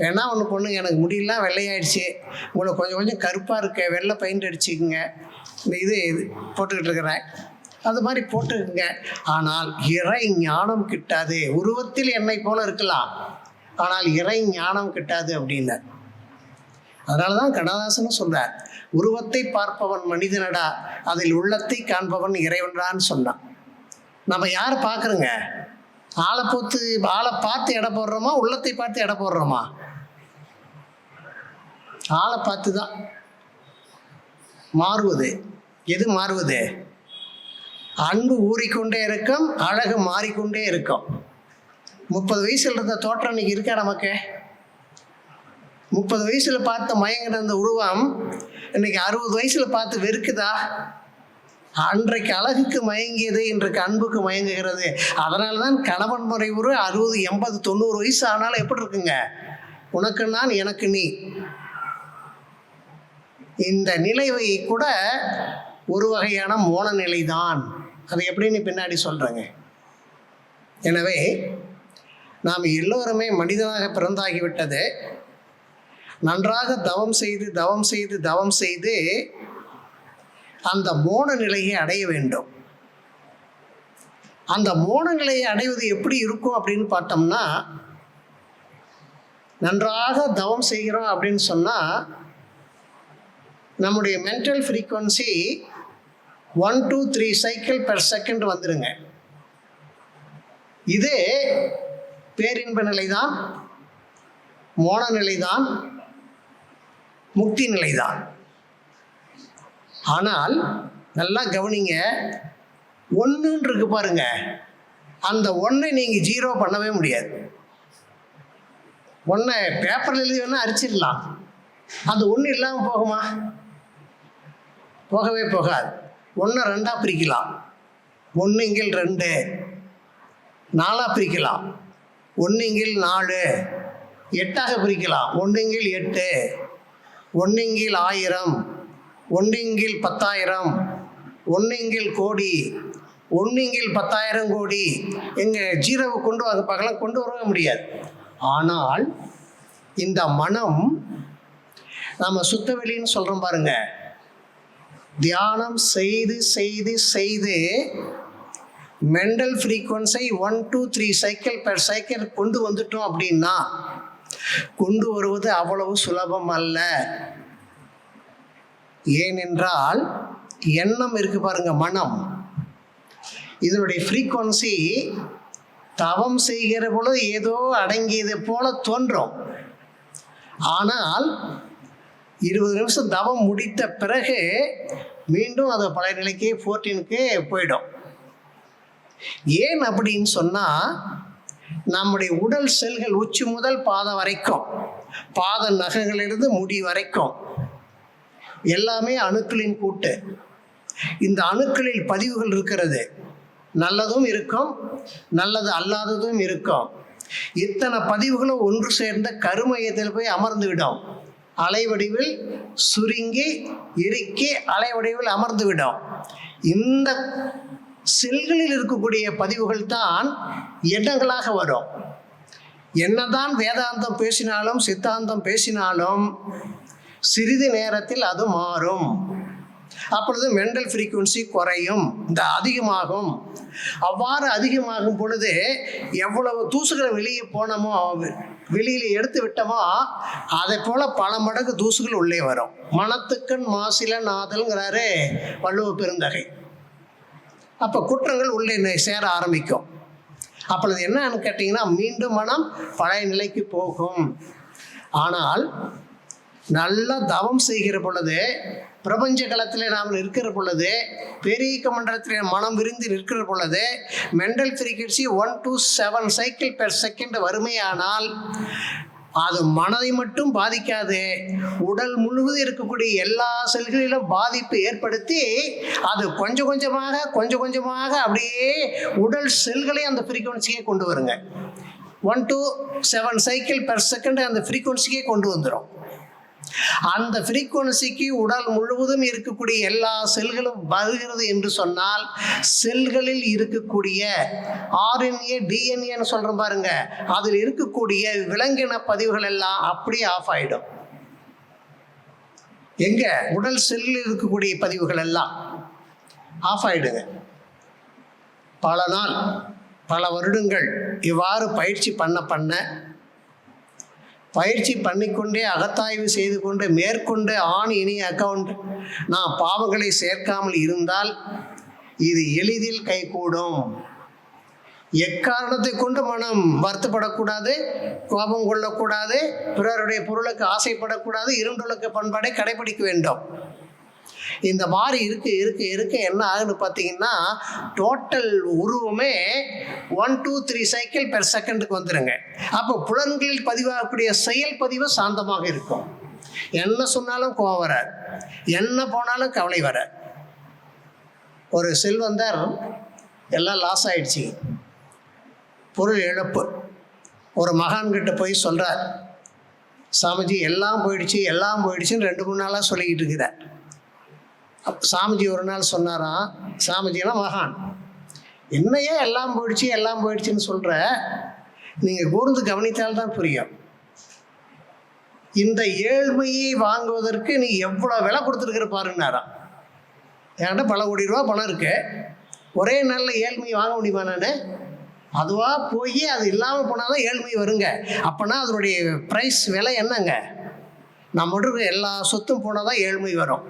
ஏன்னா ஒன்று பொண்ணுங்க, எனக்கு முடியலாம் வெள்ளையாயிடுச்சு, உங்களுக்கு கொஞ்சம் கொஞ்சம் கருப்பாக இருக்க, வெள்ளை பெயிண்ட் அடிச்சுக்குங்க, இந்த இது போட்டுக்கிட்டு இருக்கிறேன், அது மாதிரி போட்டுக்குங்க. ஆனால் இறை ஞானம் கிட்டாது. உருவத்தில் என்னை போல இருக்கலாம், ஆனால் இறை ஞானம் கிட்டாது அப்படின்னு. அதனால தான் கண்ணதாசனும் சொல்றார், உருவத்தை பார்ப்பவன் மனிதனடா, அதில் உள்ளத்தை காண்பவன் இறைவன்றான்னு சொன்னான். நம்ம யார் பார்க்குறோங்க? ஆளை பார்த்து எடை போடுறோமா, உள்ளத்தை பார்த்து எடை போடுறோமா? ஆளை பார்த்து தான் மாறுவது. எது மாறுவது? அன்பு ஊறிக்கொண்டே இருக்கும், அழகு மாறிக்கொண்டே இருக்கும். 30 வயசுல இருந்த தோற்றம் இன்னைக்கு இருக்கா நமக்கு? 30 வயசுல பார்த்து மயங்கின அந்த உருவம் இன்னைக்கு 60 வயசுல பார்த்து வெறுக்குதா? அன்றைக்கு அழகுக்கு மயங்கியது இன்றைக்கு அன்புக்கு மயங்குகிறது. அதனால தான் கணவன் முறை ஒரு 60, 80, 90 வயசு ஆனாலும் எப்படி இருக்குங்க? உனக்கு நான், எனக்கு நீ. இந்த நிலைவை கூட ஒரு வகையான மோன நிலை தான். அது எப்படின்னு பின்னாடி சொல்கிறேங்க. எனவே நாம் எல்லோருமே மனிதனாக பிறந்தாகிவிட்டது. நன்றாக தவம் செய்து தவம் செய்து தவம் செய்து அந்த மோன நிலையை அடைய வேண்டும். அந்த மோன நிலையை அடைவது எப்படி இருக்கும் அப்படின்னு பார்த்தோம்னா, நன்றாக தவம் செய்கிறோம் அப்படின்னு சொன்னால் நம்முடைய mental frequency 1 to 3 cycle per second வந்துடுங்க. இது பேரின்ப நிலைதான், மோன நிலைதான், முக்தி நிலைதான். ஆனால் நல்லா கவனிங்க, 1 இருக்கு பாருங்க, அந்த 1 நீங்கள் 0 பண்ணவே முடியாது. 1 பேப்பரில் எழுதி வேணால் அரிச்சிடலாம், அந்த 1 இல்லாமல் போகுமா? போகவே போகாது. 1 2ஆக பிரிக்கலாம், 1 இங்கில் 2, 4ஆக பிரிக்கலாம், 1 இங்கில் 4, 8ஆக பிரிக்கலாம், 1 இங்கில் 8, 1 இங்கில் 1000, 1 இங்கில் 10,000, 1 இங்கில் கோடி, 1 இங்கில் 10,000 கோடி. எங்கள் 0வை கொண்டு வாங்க பார்க்கலாம், கொண்டு வரவே முடியாது. ஆனால் இந்த மனம், நம்ம சுத்தவெளின்னு சொல்கிறோம் பாருங்க, தியானம் செய்து செய்து செய்து mental frequency 1 to 3 cycle per cycle கொண்டு வந்துட்டோம் அப்படின்னா, கொண்டு வருவது அவ்வளவு சுலபம் அல்ல. ஏனென்றால் எண்ணம் இருக்கு பாருங்க, மனம், இதனுடைய ஃப்ரீக்வன்சி தவம் செய்கிற பொழுது ஏதோ அடங்கியது போல தோன்றும். ஆனால் 20 நிமிஷம் தவம் முடித்த பிறகு மீண்டும் அது பழைய நிலைக்கு 14க்கு போயிடும். ஏன் அப்படின்னு சொன்னால், நம்முடைய உடல் செல்கள் உச்சி முதல் பாதம் வரைக்கும், பாத நகங்களிலிருந்து முடி வரைக்கும் எல்லாமே அணுக்களின் கூட்டு. இந்த அணுக்களில் பதிவுகள் இருக்கிறது. நல்லதும் இருக்கும், நல்லது அல்லாததும் இருக்கும். இத்தனை பதிவுகளும் ஒன்று சேர்ந்த கருமையத்தில் போய் அமர்ந்து விடும். அலைவடிவில் சுருங்கி இறுக்கி அலைவடிவில் அமர்ந்து விடும். இந்த செல்களில் இருக்கக்கூடிய பதிவுகள் தான் எண்ணங்களாக வரும். என்னதான் வேதாந்தம் பேசினாலும் சித்தாந்தம் பேசினாலும் சிறிது நேரத்தில் அது மாறும். அப்பொழுது மென்டல் ஃப்ரீக்வன்சி குறையும், இந்த அதிகமாகும். அவ்வாறு அதிகமாகும் பொழுது எவ்வளவு தூசுகளை வெளியே போனோமோ, வெளியில் எடுத்து விட்டோமோ, அதை போல பல மடங்கு தூசுகள் உள்ளே வரும். மனத்துக்கண் மாசில நாதல்ங்கிறாரு வள்ளுவ பெருந்தகை. அப்போ குற்றங்கள் உள்ளே சேர ஆரம்பிக்கும். அப்பொழுது என்னன்னு கேட்டிங்கன்னா, மீண்டும் மனம் பழைய நிலைக்கு போகும். ஆனால் நல்லா தவம் செய்கிற பொழுது, பிரபஞ்ச களத்தில் நாம் இருக்கிற பொழுது, பேரியக்க மண்டலத்தில் மனம் விரிந்து நிற்கிற பொழுது mental frequency 1 to 7 cycle per second வறுமையானால் அது மனதை மட்டும் பாதிக்காது, உடல் முழுவதும் இருக்கக்கூடிய எல்லா செல்களிலும் பாதிப்பு ஏற்படுத்தி அது கொஞ்சம் கொஞ்சமாக அப்படியே உடல் செல்களை அந்த ஃப்ரீக்வன்சிக்கே கொண்டு வருங்க. 1 to 7 சைக்கிள் பெர் செகண்ட் அந்த ஃப்ரீக்வன்சிக்கே கொண்டு வந்துடும். அந்த ஃப்ரீக்குவன்சிக்கு உடல் முழுவதும் இருக்கக்கூடிய எல்லா செல்களும் வருகிறது என்று சொன்னால், செல்களில் இருக்கக்கூடிய ஆர்என்ஏ டிஎன்ஏன்னு சொல்கிறோம் பாருங்க, அதில் இருக்கக்கூடிய விலங்கின பதிவுகள் எல்லாம் அப்படியே ஆஃப் ஆகிடும். எங்க உடல் செல்லில் இருக்கக்கூடிய பதிவுகள் எல்லாம் ஆஃப் ஆகிடுங்க. பல நாள் பல வருடங்கள் இவ்வாறு பயிற்சி பண்ண பயிற்சி பண்ணிக்கொண்டே அகத்தாய்வு செய்து கொண்டு மேற்கொண்டு ஆன் இனி அக்கவுண்ட் நான் பாவங்களை சேர்க்காமல் இருந்தால் இது எளிதில் கைகூடும். எக்காரணத்தை கொண்டு மனம் வருத்தப்படக்கூடாது, கோபம் கொள்ளக்கூடாது, பிறருடைய பொருளுக்கு ஆசைப்படக்கூடாது, இருண்டொழுக்க பண்பாடை கடைபிடிக்க வேண்டும். இந்த மாதிரி இருக்க என்ன ஆகுன்னு பார்த்தீங்கன்னா, டோட்டல் உருவமே 1 2 3 சைக்கிள் பெர் செகண்டுக்கு வந்துடுங்க. அப்போ புலன்களில் பதிவாகக்கூடிய செயல் பதிவு சாந்தமாக இருக்கும். என்ன சொன்னாலும் கோவம் வராது, என்ன போனாலும் கவலை வராது. ஒரு செல்வந்தர் எல்லாம் லாஸ் ஆயிடுச்சு, பொருள் இழப்பு. ஒரு மகான்கிட்ட போய் சொல்கிறார், சாமிஜி எல்லாம் போயிடுச்சுன்னு 2-3 நாளாக சொல்லிக்கிட்டு இருக்கிறார். சாமிஜி ஒரு நாள் சொன்னாராம், சாமிஜினா மகான், என்னையே எல்லாம் போயிடுச்சுன்னு சொல்கிற, நீங்கள் கூர்ந்து கவனித்தால்தான் புரியும். இந்த ஏழ்மையை வாங்குவதற்கு நீ எவ்வளோ விலை கொடுத்துருக்கிற பாருன்னாராம். என்கிட்ட பல கோடி ரூபா பணம் இருக்கு, ஒரே நாளில் ஏழ்மையை வாங்க முடியுமா? நான் அதுவாக போய் அது இல்லாமல் போனால் தான் ஏழ்மை வருங்க. அப்போனா அதனுடைய ப்ரைஸ் விலை என்னங்க? நம்மகிட்ட எல்லா சொத்தும் போனால் தான் ஏழ்மை வரும்.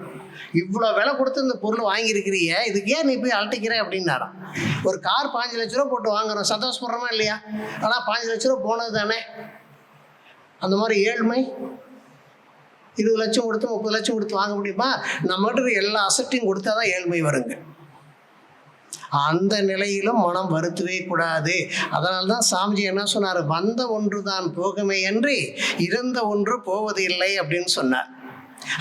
இவ்வளோ விலை கொடுத்து இந்த பொருள் வாங்கியிருக்கிறிய, இதுக்கு ஏன் நீ போய் அழட்டிக்கிற அப்படின்னாராம். ஒரு கார் 5 லட்ச ரூபா போட்டு வாங்குறோம், சந்தோஷப்படுறோமா இல்லையா? ஆனால் 5 லட்ச ரூபா போனது தானே. அந்த மாதிரி ஏழ்மை 20 லட்சம் கொடுத்து 30 லட்சம் கொடுத்து வாங்க முடியுமா? நம்மகிட்ட எல்லா அசட்டையும் கொடுத்தா தான் ஏழ்மை வருங்க. அந்த நிலையிலும் மனம் வருத்தவே கூடாது. அதனால தான் சாமிஜி என்ன சொன்னார், வந்த ஒன்று தான் போகுமே அன்றி இருந்த ஒன்று போவது இல்லை அப்படின்னு சொன்னார்.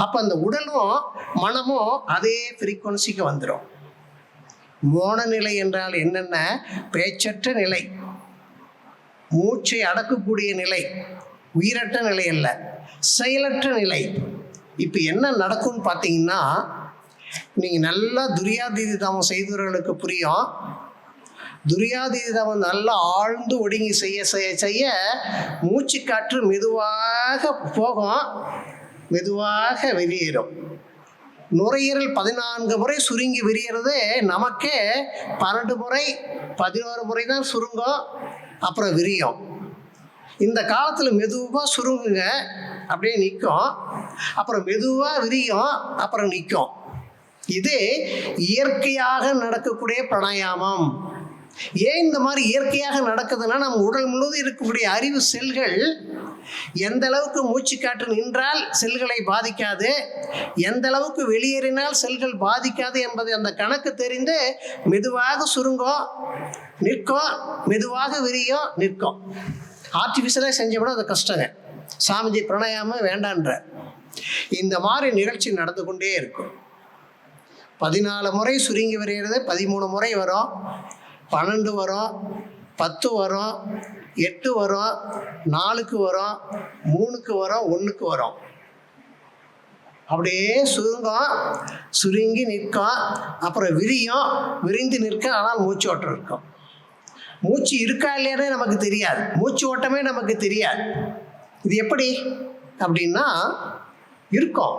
அப்போ அந்த உடலும் மனமும் அதே ஃப்ரீக்குவன்சிக்கு வந்துடும். மோன நிலை என்றால் என்னென்ன? பேச்சற்ற நிலை, மூச்சை அடக்கக்கூடிய நிலை, உயிரற்ற நிலை அல்ல, செயலற்ற நிலை. இப்போ என்ன நடக்கும்னு பார்த்தீங்கன்னா, நீங்கள் நல்லா துரியாதீத தவம் செய்தவர்களுக்கு புரியும். துரியாதீத தவம் நல்லா ஆழ்ந்து ஒடுங்கி செய்ய மூச்சு காற்று மெதுவாக போகும், மெதுவாக வெளியேறும். நுரையீரல் 14 முறை சுருங்கி விரியறது நமக்கே 12 முறை 11 முறை தான் சுருங்கும், அப்புறம் விரியும். இந்த காலத்தில் மெதுவாக சுருங்குங்க, அப்படியே நிற்கும், அப்புறம் மெதுவாக விரியும், அப்புறம் நிற்கும். இது இயற்கையாக நடக்கக்கூடிய பிராணாயாமம். ஏன் இந்த மாதிரி இயற்கையாக நடக்குதுன்னா, நம்ம உடல் முழுவதும் இருக்கக்கூடிய அறிவு செல்கள் எந்த அளவுக்கு மூச்சு காற்று நின்றால் செல்களை பாதிக்காது, எந்த அளவுக்கு வெளியேறினால் செல்கள் பாதிக்காது என்பதை அந்த கணக்கு தெரிந்து மெதுவாக சுருங்கும், நிற்கும், மெதுவாக விரியும், நிற்கும். ஆர்டிஃபிஷியலாக செஞ்சோம்னா அது கஷ்டங்க. சாமிஜி பிராணாயாமம் வேண்டான்ற. இந்த மாதிரி நிகழ்ச்சி நடந்து கொண்டே இருக்கும். 14 முறை சுருங்கி வருகிறது, 13 முறை வரும், 12 வரும், 10 வரும், 8 வரும், 4க்கு வரும், 3க்கு வரும், 1க்கு வரும். அப்படியே சுருங்கும், சுருங்கி நிற்கும், அப்புறம் விரியும், விரிந்து நிற்க. ஆனால் மூச்சு ஓட்டம் இருக்கும். மூச்சு இருக்கா இல்லையானே நமக்கு தெரியாது, மூச்சு ஓட்டமே நமக்கு தெரியாது. இது எப்படி அப்படின்னா இருக்கும்.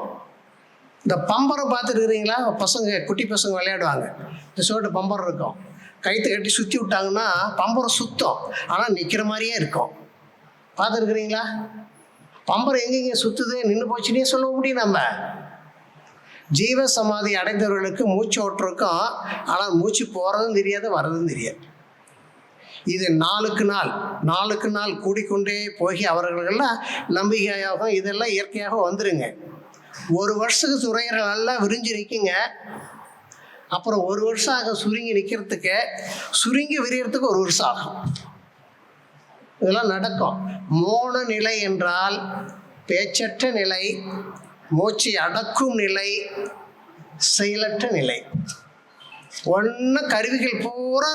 இந்த பம்பரை பார்த்துருக்குறீங்களா? பசங்க, குட்டி பசங்க விளையாடுவாங்க, இந்த சோட்டு பம்பர் இருக்கும், கைத்தை கட்டி சுற்றி விட்டாங்கன்னா பம்பரை சுத்தம், ஆனால் நிற்கிற மாதிரியே இருக்கும். பார்த்துருக்குறீங்களா? பம்பரை எங்கெங்கே சுற்றுது, நின்று போச்சுன்னே சொல்ல முடியும். நம்ம ஜீவ சமாதி அடைந்தவர்களுக்கு மூச்சு ஓட்டிருக்கோம், ஆனால் மூச்சு போகிறதும் தெரியாது, வர்றதும் தெரியாது. இது நாளுக்கு நாள் கூடிக்கொண்டே போய் அவர்களெல்லாம் நம்பிக்கையாகவும் இதெல்லாம் இயற்கையாக வந்துடுங்க. 1 வருஷத்துக்கு துறையர்கள் நல்லா விரிஞ்சு நிற்குங்க, அப்புறம் 1 வருஷம் ஆக சுருங்கி நிற்கிறதுக்கு, சுருங்கி விரியறதுக்கு 1 வருஷம் ஆகும். இதெல்லாம் நடக்கும். மோன நிலை என்றால் பேச்சற்ற நிலை, மூச்சை அடக்கும் நிலை, செயலற்ற நிலை. ஒன்று கருவிகள் பூரா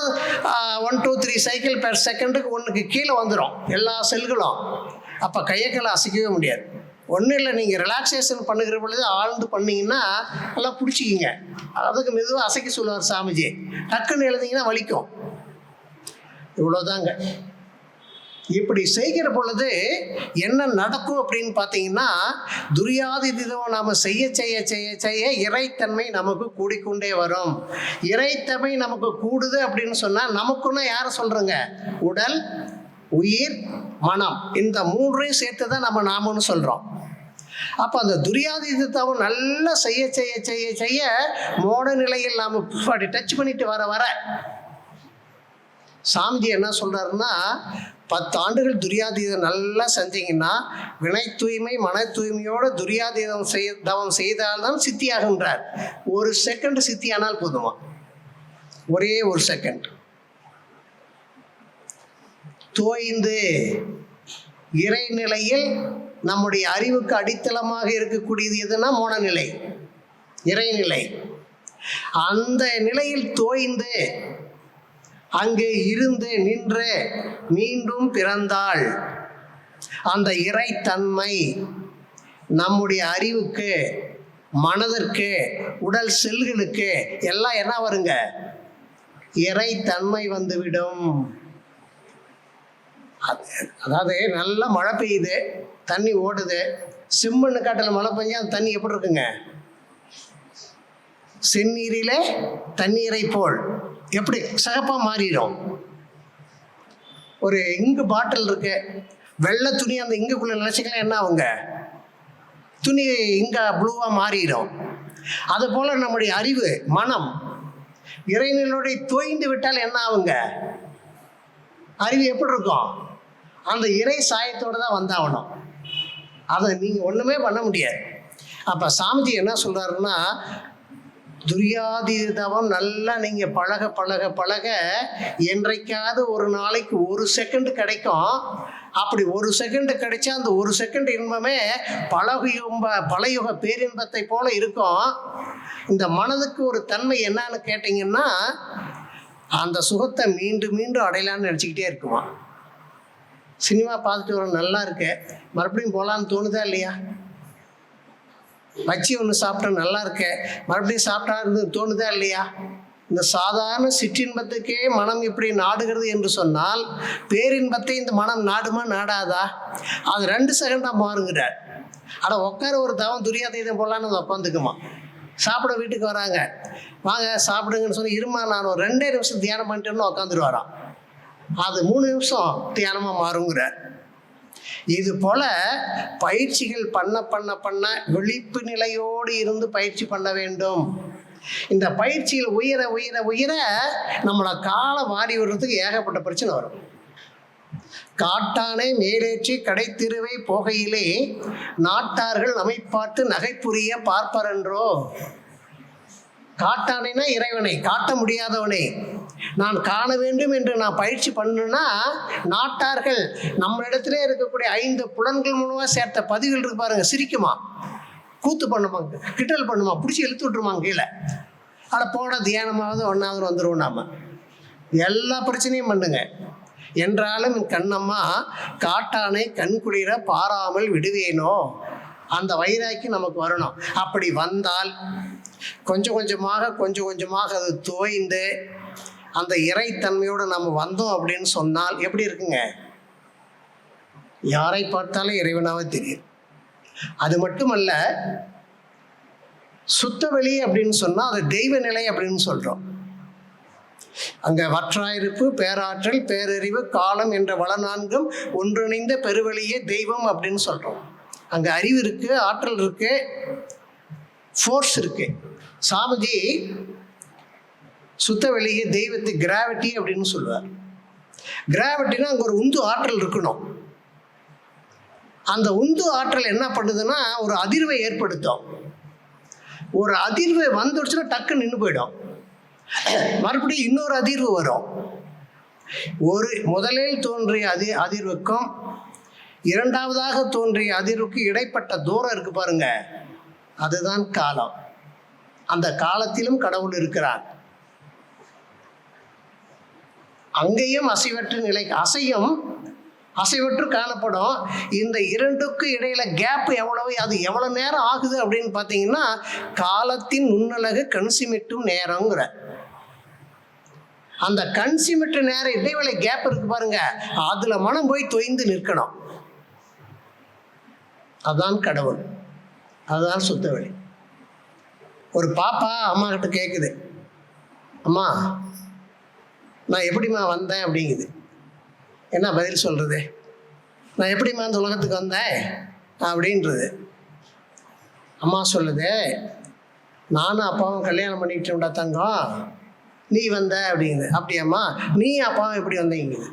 1 2 3 சைக்கிள் பெர் செகண்டுக்கு 1க்கு கீழே வந்துடும் எல்லா செல்களும். அப்போ கையக்களை அசைக்கவே முடியாது. ஒன்றும் இல்லை, நீங்கள் ரிலாக்ஸேஷன் பண்ணுகிற பொழுது ஆழ்ந்து பண்ணிங்கன்னா நல்லா பிடிச்சிக்கிங்க. அதுக்கு மெதுவாக அசைக்க சொல்லுவார் சாமிஜி. டக்குன்னு எழுதிங்கன்னா வலிக்கும். இவ்வளோதாங்க. இப்படி செய்கிற பொழுது என்ன நடக்கும் அப்படின்னு பார்த்தீங்கன்னா, துரியாதிதம் நாம் செய்ய செய்ய செய்ய செய்ய இறைத்தன்மை நமக்கு கூடிக்கொண்டே வரும். இறைத்தன்மை நமக்கு கூடுது அப்படின்னு சொன்னால் நமக்குன்னா யாரை சொல்கிறோங்க? உடல், உயிர், மனம், இந்த மூன்றையும் சேர்த்து தான் நம்ம நாமன்னு சொல்கிறோம். அப்போ அந்த துரியாதிதம் நல்லா செய்ய செய்ய செய்ய செய்ய மோட நிலையில் நாம் அப்படி டச் பண்ணிட்டு வர வர சாமிஜி என்ன சொல்கிறாருன்னா, 10 ஆண்டுகள் துரியாதீதம் நல்லா செஞ்சீங்கன்னா வினை தூய்மை மன தூய்மையோடு துரியாதீதம் தவம் செய்தால்தான் சித்தியாகின்றார். 1 செகண்ட் சித்தியானால் போதுமா? ஒரே 1 செகண்ட் தோய்ந்து இறைநிலையில் நம்முடைய அறிவுக்கு அடித்தளமாக இருக்கக்கூடியது எதுனா மோனநிலை, இறைநிலை. அந்த நிலையில் தோய்ந்து அங்கே இருந்து நின்று மீண்டும் பிறந்தாள் அந்த இறைத்தன்மை நம்முடைய அறிவுக்கு, மனதிற்கு, உடல் செல்களுக்கு எல்லாம் என்ன வருங்க? இறைத்தன்மை வந்துவிடும். அதாவது நல்லா மழை பெய்யுது, தண்ணி ஓடுது. செம்மண்ணு காட்டில் மழை பெஞ்சா அந்த தண்ணி எப்படி இருக்குங்க? செந்நீரிலே தண்ணீரை போல் எப்படி சிகப்பாக மாறிடும். ஒரு இங்கு பாட்டில் இருக்கு, வெள்ளை துணி அந்த இங்குக்குள்ள நினைச்சிக்கலாம், என்ன ஆகுங்க? துணி இங்க ப்ளூவா மாறிடும். அதுபோல நம்முடைய அறிவு, மனம் இறைநிலையோட தோய்ந்து விட்டால் என்ன ஆகுங்க? அறிவு எப்படி இருக்கும்? அந்த இறை சாயத்தோடு தான் வந்தாகணும். அதை நீங்கள் ஒன்றுமே பண்ண முடியாது. அப்போ சாமிஜி என்ன சொல்கிறாருன்னா, துரியாதீதம் நல்லா நீங்கள் பழக பழக பழக என்றைக்காவது ஒரு நாளைக்கு 1 செகண்ட் கிடைக்கும். அப்படி 1 செகண்ட் கிடைச்சா அந்த 1 செகண்ட் இன்பமே பலயுக பேரின்பத்தை போல இருக்கும். இந்த மனதுக்கு ஒரு தன்மை என்னன்னு கேட்டிங்கன்னா, அந்த சுகத்தை மீண்டும் மீண்டும் அடையலான்னு நினச்சிக்கிட்டே இருக்குமா. சினிமா பார்த்துட்டு வர நல்லா இருக்கு, மறுபடியும் போகலான்னு தோணுதா இல்லையா? வச்சு ஒன்று சாப்பிட்டா நல்லா இருக்கு, மறுபடியும் சாப்பிட்டா இருந்து தோணுதா இல்லையா? இந்த சாதாரண சிற்றின்பத்துக்கே மனம் இப்படி நாடுகிறது என்று சொன்னால் பேரின்பத்தை இந்த மனம் நாடுமா நாடாதா? அது 2 செகண்டாக மாறுங்கிறார். ஆனால் உட்கார ஒரு தவம் துரியாதீதம் போடலான்னு அதை உட்காந்துக்குமா. சாப்பிட வீட்டுக்கு வராங்க, வாங்க சாப்பிடுங்கன்னு சொல்லி, இருமா நான் ஒரு 2 நிமிஷம் தியானம் பண்ணிட்டேன்னு உட்காந்துட்டு வரான். அது 3 நிமிஷம் தியானமாக மாறுங்கிறார். இது போல பயிற்சிகள் பண்ண பண்ண பண்ண விழிப்பு நிலையோடு இருந்து பயிற்சி பண்ண வேண்டும். இந்த பயிற்சியில் உயர உயர உயர நம்மளை காலை வாரி விடுறதுக்கு ஏகப்பட்ட பிரச்சனை வரும். காட்டானை மேலேற்றி கடைத்திருவை போகையிலே நாட்டார்கள் நம்மை பார்த்து நகைப்புரிய பார்ப்பரன்றோ. காட்டானைனா இறைவனை, காட்ட முடியாதவனை நான் காண வேண்டும் என்று நான் பயிற்சி பண்ணணும்னா, நாட்டார்கள் நம்மளிடத்திலே இருக்கக்கூடிய 5 புலன்கள் மூலமாக சேர்த்த பதிவுகள் இருக்கு பாருங்க, சிரிக்குமா, கூத்து பண்ணுமாங்க, கிட்டல் பண்ணுமா, பிடிச்சி இழுத்து விட்டுருமாங்க கீழே. அதை போட தியானமாவது ஒன்றாவது வந்துடுவோம். நாம் எல்லா பிரச்சனையும் பண்ணுங்க என்றாலும் கண்ணம்மா காட்டானை கண்குளிர பாராமல் விடுவேனோ. அந்த வைராக்கி நமக்கு வரணும். அப்படி வந்தால் கொஞ்சம் கொஞ்சமாக அது தோய்ந்து அந்த இறைத்தன்மையோடு நம்ம வந்தோம் அப்படின்னு சொன்னால் எப்படி இருக்குங்க? யாரை பார்த்தாலும் இறைவனாவே தெரியும். அது மட்டுமல்ல, சுத்தவெளி அப்படின்னு சொன்னால் அது தெய்வ நிலை அப்படின்னு சொல்கிறோம். அங்கே வற்றாயிருப்பு, பேராற்றல், பேரறிவு, காலம் என்ற வள 4ம் ஒன்றிணைந்த பெருவெளியே தெய்வம் அப்படின்னு சொல்கிறோம். அங்கே அறிவு இருக்குது, ஆற்றல் இருக்குது, ஃபோர்ஸ் இருக்குது. சாமிஜி சுத்த வெளியே தெய்வத்தை கிராவிட்டி அப்படின்னு சொல்லுவார். கிராவிட்டினா அங்கே ஒரு உந்து ஆற்றல் இருக்கணும். அந்த உந்து ஆற்றல் என்ன பண்ணுதுன்னா ஒரு அதிர்வை ஏற்படுத்தும். ஒரு அதிர்வு வந்துடுச்சுன்னா டக்கு நின்று போயிடும். மறுபடியும் இன்னொரு அதிர்வு வரும். ஒரு முதலில் தோன்றிய அதிர்வுக்கும் இரண்டாவதாக தோன்றிய அதிர்வுக்கு இடைப்பட்ட தூரம் இருக்கு பாருங்க, அதுதான் காலம். அந்த காலத்திலும் கடவுள் இருக்கிறார். அங்கேயும் அசைவற்ற நிலை, அசையும் அசைவற்று காணப்படும். இந்த இரண்டுக்கு இடையில கேப் எவ்வளவு, அது எவ்வளவு நேரம் ஆகுது அப்படின்னு பார்த்தீங்கன்னா, காலத்தின் நுண்ணழகு கன்சிமிட்டும் நேரங்கிற அந்த கன்சிமிட்டு நேரம் இடைவேளை கேப் இருக்கு பாருங்க, அதுல மனம் போய் தொய்ந்து நிற்கணும். அதான் கடவுள், அதுதான் சுத்தவெளி. ஒரு பாப்பா அம்மா கிட்ட கேட்குது, அம்மா நான் எப்படிம்மா வந்தேன் அப்படிங்குது. என்ன பதில் சொல்றது? நான் எப்படிம்மா இந்த உலகத்துக்கு வந்தேன் அப்படின்றது. அம்மா சொல்லுது, நானும் அப்பாவும் கல்யாணம் பண்ணிக்கிட்டோம்டா தங்கம், நீ வந்த அப்படிங்குது. அப்படியாம்மா, நீ அப்பாவும் எப்படி வந்தீங்குது.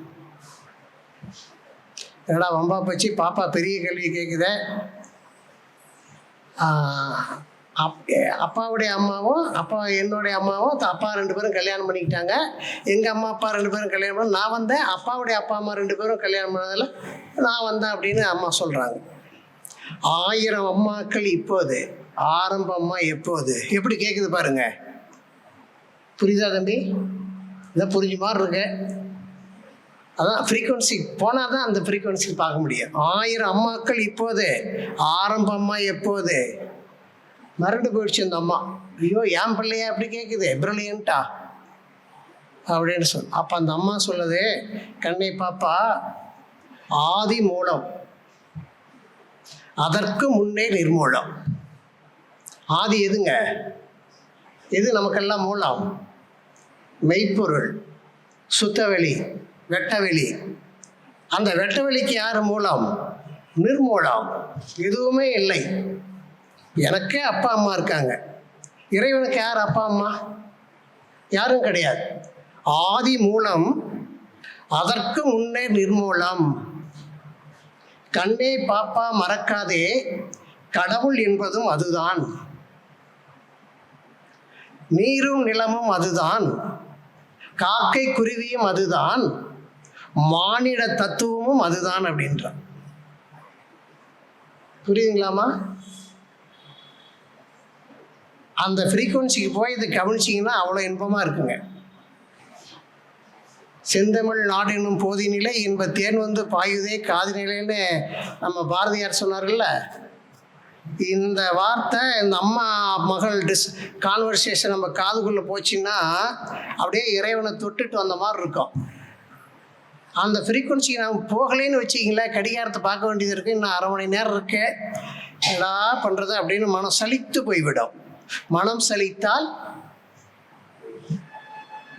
என்னடா வம்பா போச்சு, பாப்பா பெரிய கேள்வி கேட்குத. அப்பாவுடைய அம்மாவும் என்னுடைய அம்மாவும் அப்பா 2 பேரும் கல்யாணம் பண்ணிக்கிட்டாங்க. எங்கள் அம்மா அப்பா 2 பேரும் கல்யாணம் பண்ண நான் வந்தேன். அப்பாவுடைய அப்பா அம்மா 2 பேரும் கல்யாணம் பண்ணதில் நான் வந்தேன் அப்படின்னு அம்மா சொல்கிறாங்க. 1000 அம்மாக்கள் இப்போது, ஆரம்ப அம்மா எப்போது, எப்படி கேட்குது பாருங்க. புரியுதா தம்பி? இதை புரிஞ்ச மாதிரி இருக்கு. அதான் ஃப்ரீக்குவன்சி போனால் தான் அந்த ஃப்ரீக்குவன்சி பார்க்க முடியும். 1000 அம்மாக்கள் இப்போது, ஆரம்ப அம்மா எப்போது. மறந்து போயிடுச்சு அந்த அம்மா. ஐயோ என் பிள்ளையா எப்படி கேட்குது, பிரில்லியன்ட்டா அப்படின்னு சொல். அப்போ அந்த அம்மா சொல்லுது, கண்ணை பாப்பா, ஆதி மூலம், அதற்கு முன்னே நிர்மூலம். ஆதி எதுங்க? எது நமக்கெல்லாம் மூலம்? மெய்ப்பொருள், சுத்தவெளி, வெட்டவெளி. அந்த வெட்டவெளிக்கு யார் மூலம்? நிர்மூலம். எதுவுமே இல்லை. எனக்கே அப்பா அம்மா இருக்காங்க, இறைவனுக்கு யார் அப்பா அம்மா? யாரும் கிடையாது. ஆதி மூலம், அதற்கு முன்னே நிர்மூலம். கண்ணே பாப்பா மறக்காதே, கடவுள் என்பதும் அதுதான், நீரும் நிலமும் அதுதான், காக்கை குருவியும் அதுதான், மானிட தத்துவமும் அதுதான் அப்படின்றான். புரியுதுங்களாமா? அந்த ஃப்ரீக்குவன்சிக்கு போய் இதை கவனிச்சிங்கன்னா அவ்வளோ இன்பமாக இருக்குங்க. செந்தமிழ் நாடு என்னும் போதினிலை இன்ப தேன் வந்து பாயுதே காதினிலைன்னு நம்ம பாரதியார் சொன்னார்ல. இந்த வார்த்தை இந்த அம்மா மகள் கான்வர்சேஷன் நம்ம காதுக்குள்ளே போச்சுன்னா அப்படியே இறைவனை தொட்டுட்டு வந்த மாதிரி இருக்கும். அந்த ஃப்ரீக்குவன்சிக்கு நாம் போகலேன்னு வச்சிங்களேன், கடிகாரத்தை பார்க்க வேண்டியது இருக்குது, இன்னும் 1/2 மணி நேரம் இருக்கு, என்னடா பண்ணுறது அப்படின்னு மனம் சலித்து போய்விடும். மனம் சலித்தால்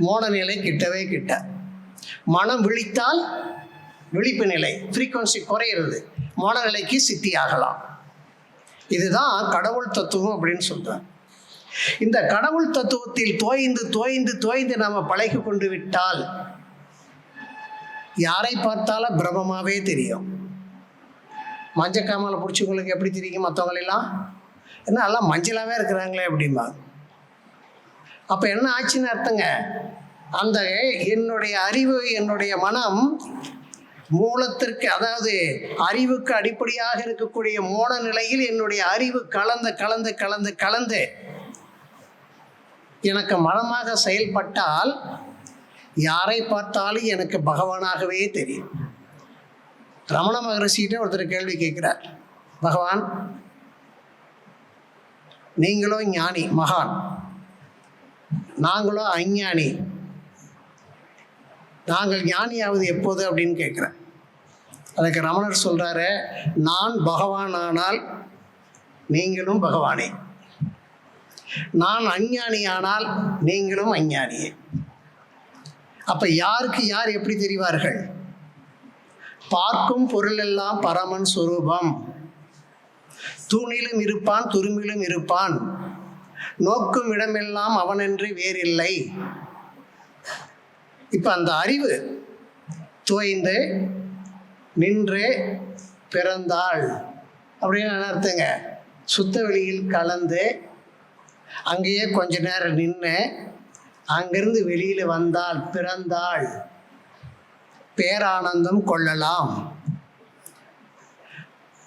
மோன நிலை கிட்டவே கிட்ட. மனம் விழித்தால் விழிப்பு நிலை, ஃப்ரீக்குவன்சி குறையிறது, மோன நிலைக்கு சித்தி ஆகலாம். இதுதான் கடவுள் தத்துவம் அப்படின்னு சொல்றார். இந்த கடவுள் தத்துவத்தில் தோய்ந்து தோய்ந்து தோய்ந்து நாம பழகி கொண்டு விட்டால் யாரை பார்த்தாலும் பிரமமாவே தெரியும். மஞ்சக்காமலை பிடிச்சவங்களுக்கு எப்படி தெரியும் மற்றவங்களெல்லாம்? என்ன எல்லாம் மஞ்சளாகவே இருக்கிறாங்களே அப்படிம்பா. அப்போ என்ன ஆச்சுன்னு அர்த்தங்க, அந்த என்னுடைய அறிவு, என்னுடைய மனம் மூலத்திற்கு, அதாவது அறிவுக்கு அடிப்படையாக இருக்கக்கூடிய மோன நிலையில் என்னுடைய அறிவு கலந்து கலந்து கலந்து கலந்து எனக்கு மனமாக செயல்பட்டால் யாரை பார்த்தாலும் எனக்கு பகவானாகவே தெரியும். ரமண மகரிஷிகிட்ட ஒருத்தர் கேள்வி கேட்கிறார், பகவான் நீங்களோ ஞானி மகான், நாங்களோ அஞ்ஞானி, நாங்கள் ஞானியாவது எப்போது அப்படின்னு கேட்குறேன். அதுக்கு ரமணர் சொல்கிறாரு, நான் பகவான் ஆனால் நீங்களும் பகவானே, நான் அஞ்ஞானி ஆனால் நீங்களும் அஞ்ஞானியே. அப்போ யாருக்கு யார் எப்படி தெரிவார்கள்? பார்க்கும் பொருளெல்லாம் பரமன் சொரூபம், தூணிலும் இருப்பான் துரும்பிலும் இருப்பான், நோக்கும் இடமெல்லாம் அவனென்று வேறில்லை. இப்போ அந்த அறிவு தோய்ந்து நின்று பிறந்தாள் அப்படின்னு என்ன அர்த்தங்க? சுத்த வெளியில் கலந்து அங்கேயே கொஞ்ச நேரம் நின்று அங்கிருந்து வெளியில் வந்தால் பிறந்தாள், பேரானந்தம் கொள்ளலாம்.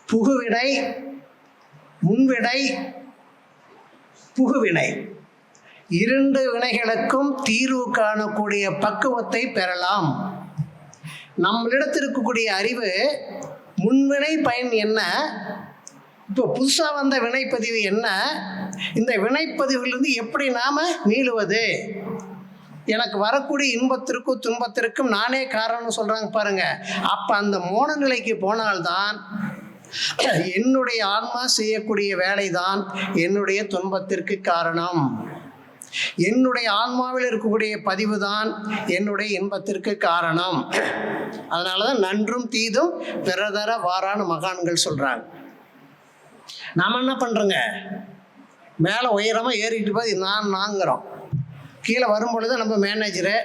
புகுவினை முன்வினை புகுவினை 2 வினைகளுக்கும் தீர்வு காணக்கூடிய பக்குவத்தை பெறலாம். நம்மளிடத்தில் இருக்கக்கூடிய அறிவு முன்வினை பயன் என்ன, இப்போ புதுசாக வந்த வினைப்பதிவு என்ன, இந்த வினைப்பதிவிலிருந்து எப்படி நாம் மீளுவது, எனக்கு வரக்கூடிய இன்பத்திற்கும் துன்பத்திற்கும் நானே காரணம்னு சொல்கிறாங்க பாருங்க. அப்போ அந்த மோன நிலைக்கு போனால்தான் என்னுடைய ஆன்மா செய்யக்கூடிய வேலைதான் என்னுடைய துன்பத்திற்கு காரணம், என்னுடைய ஆன்மாவில் இருக்கக்கூடிய பதிவு தான் என்னுடைய இன்பத்திற்கு காரணம். அதனால தான் நன்றும் தீதும் பிறதர வாரான்னு மகான்கள் சொல்கிறாங்க. நாம் என்ன பண்ணுறோங்க, மேலே உயரமாக ஏறிக்கிட்டு போய் நாங்கிறோம், கீழே வரும்பொழுது நம்ம மேனேஜரை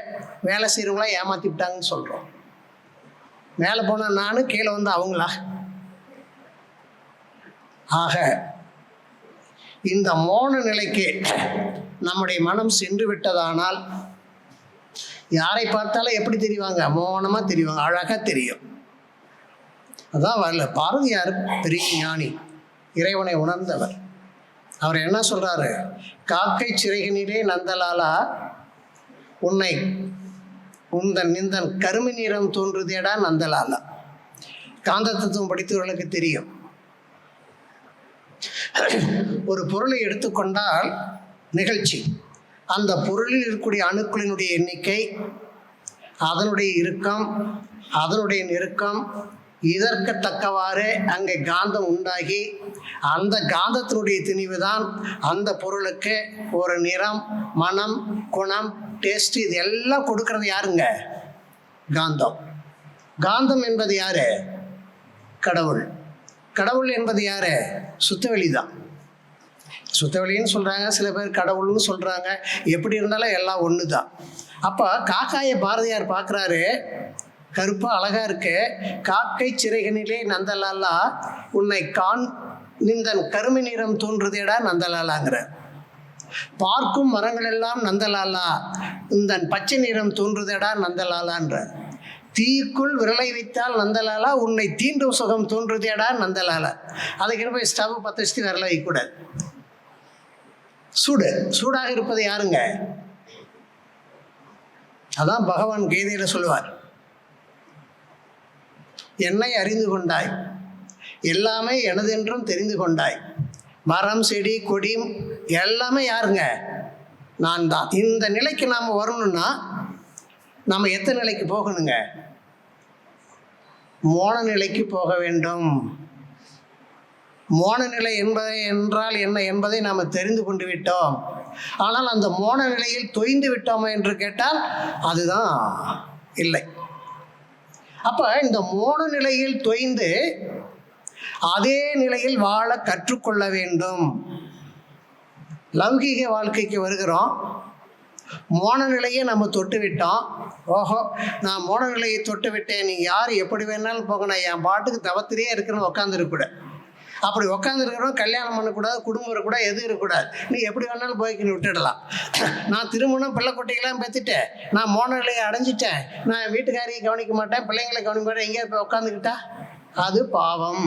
வேலை செய்கிறவங்களாம் ஏமாற்றி விட்டாங்கன்னு சொல்கிறோம். மேலே போனால் நான், கீழே வந்து அவங்களா. ஆக இந்த மோன நிலைக்கு நம்முடைய மனம் சென்று விட்டதானால் யாரை பார்த்தாலும் எப்படி தெரிவாங்க, மோனமாக தெரிவாங்க, அழகாக தெரியும். அதான் வரல பாரதியார் பெரிய ஞானி, இறைவனை உணர்ந்தவர். அவர் என்ன சொல்றாரு, காக்கை சிறைகினிலே நந்தலாலா உன்னை உந்தன் நிந்தன் கருமை நிறம் தோன்றுதேடா நந்தலாலா. காந்த தத்துவம் படித்தவர்களுக்கு தெரியும். ஒரு பொருளை எடுத்துக்கொண்டால் நிகழ்ச்சி, அந்த பொருளில் இருக்கக்கூடிய அணுக்களினுடைய எண்ணிக்கை, அதனுடைய இறுக்கம், அதனுடைய நெருக்கம், இதற்கு தக்கவாறு அங்கே காந்தம் உண்டாகி அந்த காந்தத்தினுடைய திணிவு தான் அந்த பொருளுக்கு ஒரு நிறம், மனம், குணம், டேஸ்ட், இது எல்லாம் கொடுக்கறது யாருங்க, காந்தம். காந்தம் என்பது யாரு, கடவுள். கடவுள் என்பது யாரு, சுத்தவெளி தான். சுத்தவெளின்னு சொல்கிறாங்க, சில பேர் கடவுள்னு சொல்கிறாங்க. எப்படி இருந்தாலும் எல்லாம் ஒன்று தான். அப்போ காக்காயை பாரதியார் பார்க்குறாரு, கருப்பாக அழகாக இருக்கு, காக்கை சிறைகனிலே நந்தலாலா உன்னை நிந்தன் கருமை நிறம் தோன்றுதேடா நந்தலாலாங்கிற. பார்க்கும் மரங்கள் எல்லாம் நந்தலாலா இந்தன் பச்சை நிறம் தோன்றுதேடா நந்தலாலான்ற. தீக்குள் விரலை வைத்தால் நந்தலாலா உன்னை தீண்டும் சுகம் தோன்றுதேடா நந்தலாலா. அதுக்கு போய் ஸ்டவ் பற்ற வச்சுட்டு விரலை வைக்கக்கூடாது. சூடாக இருப்பது யாருங்க, அதான் பகவான் கீதையில் சொல்லுவார், என்னை அறிந்து கொண்டாய், எல்லாமே எனதென்றும் தெரிந்து கொண்டாய், மரம் செடி கொடி எல்லாமே யாருங்க, நான் தான். இந்த நிலைக்கு நாம் வரணும்னா நம்ம எத்தனை நிலைக்கு போகணுங்க, மோன நிலைக்கு போக வேண்டும். மோன நிலை என்றால் என்ன என்பதை நாம் தெரிந்து கொண்டு விட்டோம். ஆனால் அந்த மோன நிலையில் தொய்ந்து விட்டோமா என்று கேட்டால் அதுதான் இல்லை. அப்போ இந்த மோன நிலையில் தொய்ந்து அதே நிலையில் வாழ கற்றுக்கொள்ள வேண்டும். லௌகீக வாழ்க்கைக்கு வருகிறோம், மோன நிலையை நம்ம தொட்டு விட்டோம். ஓஹோ, நான் மோன நிலையை தொட்டு விட்டேன், நீ யார் எப்படி வேணாலும் போகணும், என் பாட்டுக்கு தவத்திலே இருக்கிறன்னு உட்காந்துருக்கூடாது. அப்படி உட்காந்துருக்கிறோம், கல்யாணம் பண்ணக்கூடாது, குடும்பம் இருக்கக்கூடாது, எதுவும் இருக்கக்கூடாது, நீ எப்படி வேணாலும் போய்க்கின்னு விட்டுடலாம். நான் திருமணம் பிள்ளை குட்டிகளாம் பெற்றுட்டேன், நான் மோன நிலையை அடைஞ்சிட்டேன், நான் வீட்டுக்காரியை கவனிக்க மாட்டேன், பிள்ளைங்களை கவனிக்க மாட்டேன், எங்கேயா போய் உட்காந்துக்கிட்டா அது பாவம்.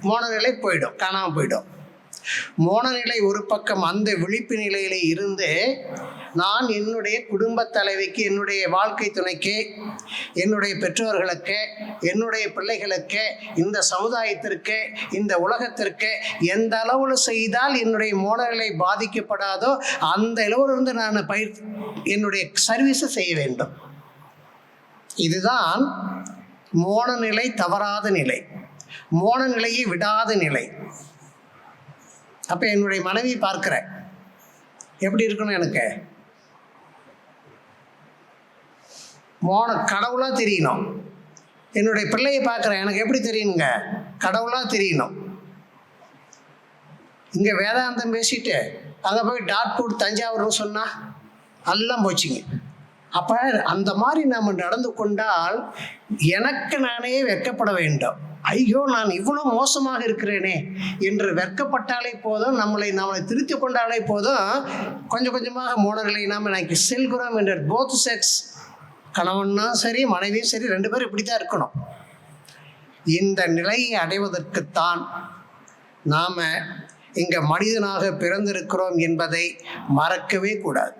மோன நிலை போயிடும், காணாமல் போயிடும். மோன நிலை ஒரு பக்கம். அந்த விழிப்பு நிலையில இருந்து நான் என்னுடைய குடும்ப தலைவிக்கு, என்னுடைய வாழ்க்கை துணைக்கு, என்னுடைய பெற்றோர்களுக்கு, என்னுடைய பிள்ளைகளுக்கு, இந்த சமுதாயத்திற்கு, இந்த உலகத்திற்கு எந்த அளவில் செய்தால் என்னுடைய மோனநிலை பாதிக்கப்படாதோ அந்த அளவிலிருந்து நான் என்னுடைய சர்வீஸை செய்ய வேண்டும். இதுதான் மோனநிலை தவறாத நிலை, மோன நிலையை விடாத நிலை. அப்போ என்னுடைய மனைவி பார்க்கிறேன், எப்படி இருக்கணும், எனக்கு கடவுளாக தெரியணும். என்னுடைய பிள்ளையை பார்க்குறேன், எனக்கு எப்படி தெரியணுங்க, கடவுளாக தெரியணும். இங்கே வேதாந்தம் பேசிட்டு அங்கே போய் டாட்பூட் தஞ்சாவூர்னு சொன்னால் எல்லாம் போச்சுங்க. அப்போ அந்த மாதிரி நாம் நடந்து கொண்டால் எனக்கு நானே வெட்கப்பட வேண்டும். ஐயோ, நான் இவ்வளோ மோசமாக இருக்கிறேனே என்று வெட்கப்பட்டாலே போதும், நம்மளை திருத்தி கொண்டாலே போதும், கொஞ்சம் கொஞ்சமாக மோனர்களை நாம் எனக்கு செல்கிறோம் என்ற போத் செக்ஸ், கணவனும் சரி மனைவியும் சரி, ரெண்டு பேரும் இப்படி தான் இருக்கணும். இந்த நிலையை அடைவதற்குத்தான் நாம் இங்கே மனிதனாக பிறந்திருக்கிறோம் என்பதை மறக்கவே கூடாது.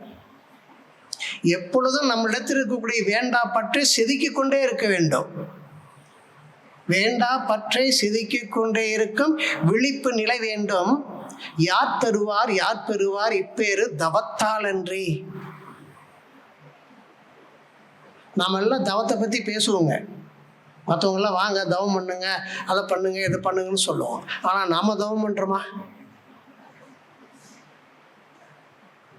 எப்பொழுதும் நம்மிடத்தில் இருக்கக்கூடிய வேண்டா பற்றை செதுக்கிக் கொண்டே இருக்க வேண்டும். வேண்டா பற்றை செதுக்கிக் கொண்டே இருக்கும் விழிப்பு நிலை வேண்டும். யார் தருவார் யார் பெறுவார் இப்பேரு தவத்தால் அன்றி. நாம எல்லாம் தவத்தை பற்றி பேசுவோங்க. மற்றவங்களாம் வாங்க தவம் பண்ணுங்க, அதை பண்ணுங்க, இதை பண்ணுங்கன்னு சொல்லுவோம். ஆனால் நாம தவம் பண்ணுறோமா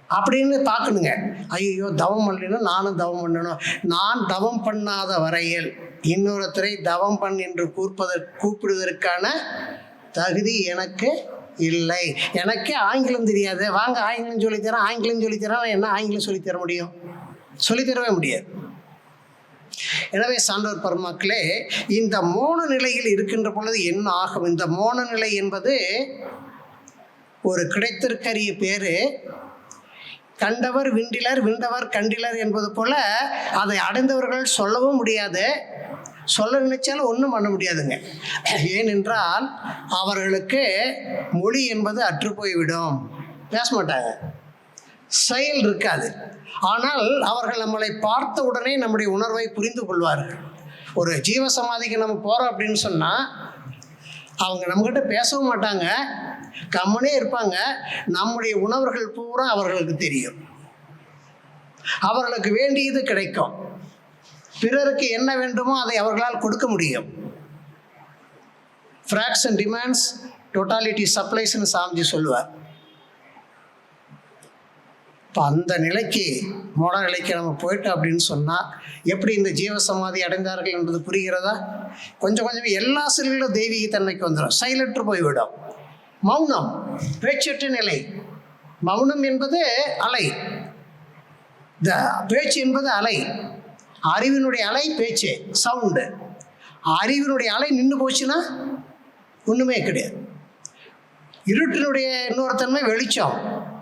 அப்படின்னு பார்க்கணுங்க. ஐயோ தவம் பண்ணலைன்னா நானும் தவம் பண்ணணும். நான் தவம் பண்ணாத வரையில் இன்னொருத்தரை தவம் பண் என்று கூப்பிடுவதற்கான தகுதி எனக்கு இல்லை. எனக்கே ஆங்கிலம் தெரியாது, வாங்க ஆங்கிலம் சொல்லித்தரேன், ஆங்கிலம் சொல்லித்தரேன். என்ன ஆங்கிலம் சொல்லித்தர முடியும்? சொல்லித்தரவே முடியாது. எனவே சான்றோர் பெருமக்களே, இந்த மோன நிலையில் இருக்கின்ற பொழுது என்ன ஆகும்? இந்த மோன நிலை என்பது ஒரு கிடைத்திற்கரிய பேரு. கண்டவர் விண்டிலர், விண்டவர் கண்டிலர் என்பது போல அதை அடைந்தவர்கள் சொல்லவும் முடியாது, சொல்ல நினைச்சாலும் ஒன்றும் பண்ண முடியாதுங்க. ஏனென்றால் அவர்களுக்கு மொழி என்பது அற்றுப்போய்விடும், பேச மாட்டாங்க, செயல் இருக்காது. ஆனால் அவர்கள் நம்மளை பார்த்த உடனே நம்முடைய உணர்வை புரிந்து கொள்வார்கள். ஒரு ஜீவசமாதிக்கு நம்ம போகிறோம் அப்படின்னு சொன்னால் அவங்க நம்மக்கிட்ட பேசவும் மாட்டாங்க, கம்முனே இருப்பாங்க. நம்முடைய உணர்வுகள் பூரா அவர்களுக்கு தெரியும். அவர்களுக்கு வேண்டியது கிடைக்கும். பிறருக்கு என்ன வேண்டுமோ அதை அவர்களால் கொடுக்க முடியும். ஃப்ராக்ஷன் டிமாண்ட்ஸ், டோட்டாலிட்டி சப்ளைஸ்ன்னு சாமிஜி சொல்லுவார். இப்போ அந்த நிலைக்கு, மோட நிலைக்கு நம்ம போயிட்டோம் அப்படின்னு சொன்னால் எப்படி இந்த ஜீவசமாதி அடைந்தார்கள் என்பது புரிகிறதா? கொஞ்சம் கொஞ்சம் எல்லா செல்களும் தெய்வீக தன்மைக்கு வந்துடும், சைலற்று போய்விடும். மௌனம், பேச்சற்ற நிலை. மௌனம் என்பது அலை, பேச்சு என்பது அலை. அறிவினுடைய அலை பேச்சு, சவுண்டு. அறிவினுடைய அலை நின்று போச்சுன்னா ஒன்றுமே கிடையாது. இருட்டினுடைய இன்னொரு தன்மை வெளிச்சம்.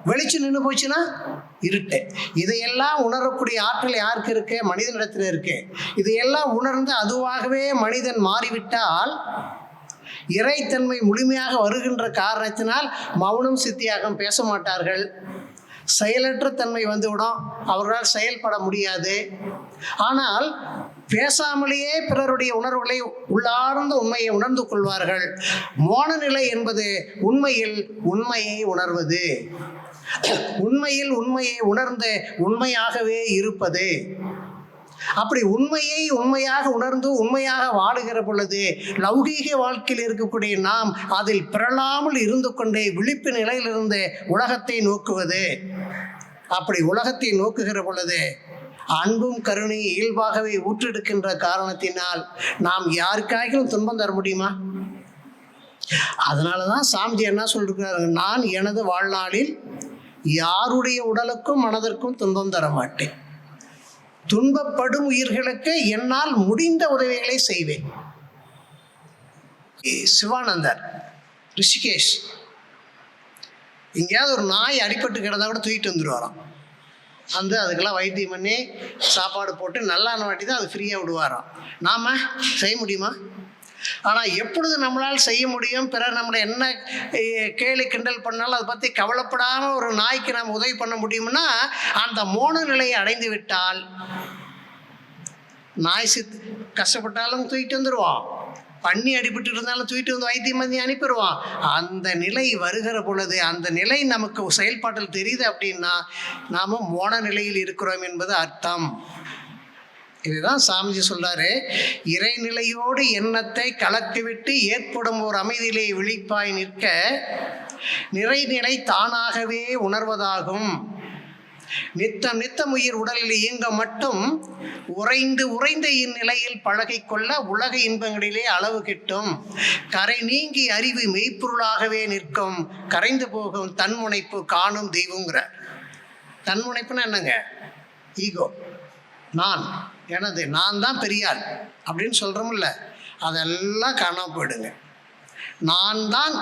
வெளிச்சம் நின்று போச்சுன்னா இருட்டு. இதையெல்லாம் உணரக்கூடிய ஆற்றல் யாருக்கு இருக்கு? மனிதனிடத்தில் இருக்கு. இதையெல்லாம் உணர்ந்து அதுவாகவே மனிதன் மாறிவிட்டால், இறைத்தன்மை முழுமையாக வருகின்ற காரணத்தினால் மௌனம் சித்தியாகம் பேச மாட்டார்கள். செயலற்ற தன்மை வந்துவிடும், அவர்களால் செயல்பட முடியாது. ஆனால் பேசாமலேயே பிறருடைய உணர்வுகளை, உள்ளார்ந்த உண்மையை உணர்ந்து கொள்வார்கள். மோன நிலை என்பது உண்மையில் உண்மையை உணர்வது, உண்மையில் உண்மையை உணர்ந்து உண்மையாகவே இருப்பது. அப்படி உண்மையை உண்மையாக உணர்ந்து உண்மையாக வாழுகிற பொழுது லௌகீக வாழ்க்கையில் இருக்கக்கூடிய நாம் அதில் பிறழாமல் இருந்து கொண்டே விழிப்பு நிலையிலிருந்து உலகத்தை நோக்குவது. அப்படி உலகத்தை நோக்குகிற பொழுது அன்பும் கருணையை இயல்பாகவே ஊற்றெடுக்கின்ற காரணத்தினால் நாம் யாருக்காகவும் துன்பம் தர முடியுமா? அதனால தான் சாமிஜி என்ன சொல்லிருக்கிறாரு, நான் எனது வாழ்நாளில் யாருடைய உடலுக்கும் மனதிற்கும் துன்பம் தர மாட்டேன். துன்பப்படும் உயிர்களுக்கு என்னால் முடிந்த உதவிகளை செய்வேன். சிவானந்தர் ரிஷிகேஷ் எங்கேயாவது ஒரு நாய் அடிபட்டு கிடந்தா கூட தூக்கிட்டு வந்துடுவாராம். அதுக்கெல்லாம் வைத்தியம் பண்ணி சாப்பாடு போட்டு நல்லான வாட்டி தான் அது ஃப்ரீயாக விடுவாராம். நாம் செய்ய முடியுமா? ஆனால் எப்பொழுது நம்மளால் செய்ய முடியும்? பிறர் நம்மளை என்ன கேலி கிண்டல் பண்ணாலும் அதை பற்றி கவலைப்படாமல் ஒரு நாய்க்கு நாம் உதவி பண்ண முடியும்னா, அந்த மோன நிலையை அடைந்து விட்டால் நாய் கஷ்டப்பட்டாலும் தூக்கிட்டு வந்துடுவான், பண்ணி அடிபட்டு இருந்தாலும் தூக்கிட்டு வந்து வைத்தியம் பண்ணி அனுப்பிடுவான். அந்த நிலை வருகிற பொழுது, அந்த நிலை நமக்கு செயல்பாட்டில் தெரியுது அப்படின்னா நாம் மோன நிலையில் இருக்கிறோம் என்பது அர்த்தம். இதுதான் சாமிஜி சொல்றாரு, இறைநிலையோடு எண்ணத்தை கலக்கிவிட்டு ஏற்படும் ஒரு அமைதியிலே விழிப்பாய் நிற்க நிறைநிலை தானாகவே உணர்வதாகும். நித்தம் நித்தம் உயிர் உடலில் இயங்க மட்டும் உறைந்து உறைந்த இந்நிலையில் பழகிக்கொள்ள உலக இன்பங்களிலே அளவு கிட்டும். கரை நீங்கி அறிவு மெய்ப்பொருளாகவே நிற்கும், கரைந்து போகும் தன்முனைப்பு காணும் தெய்வங்கிற. தன்முனைப்புன்னா என்னங்க? ஈகோ, நான், எனது, நான் தான் பெரியாள் அப்படின்னு சொல்கிறோம்ல, அதெல்லாம் காணாம போயிடுங்க. நான் தான்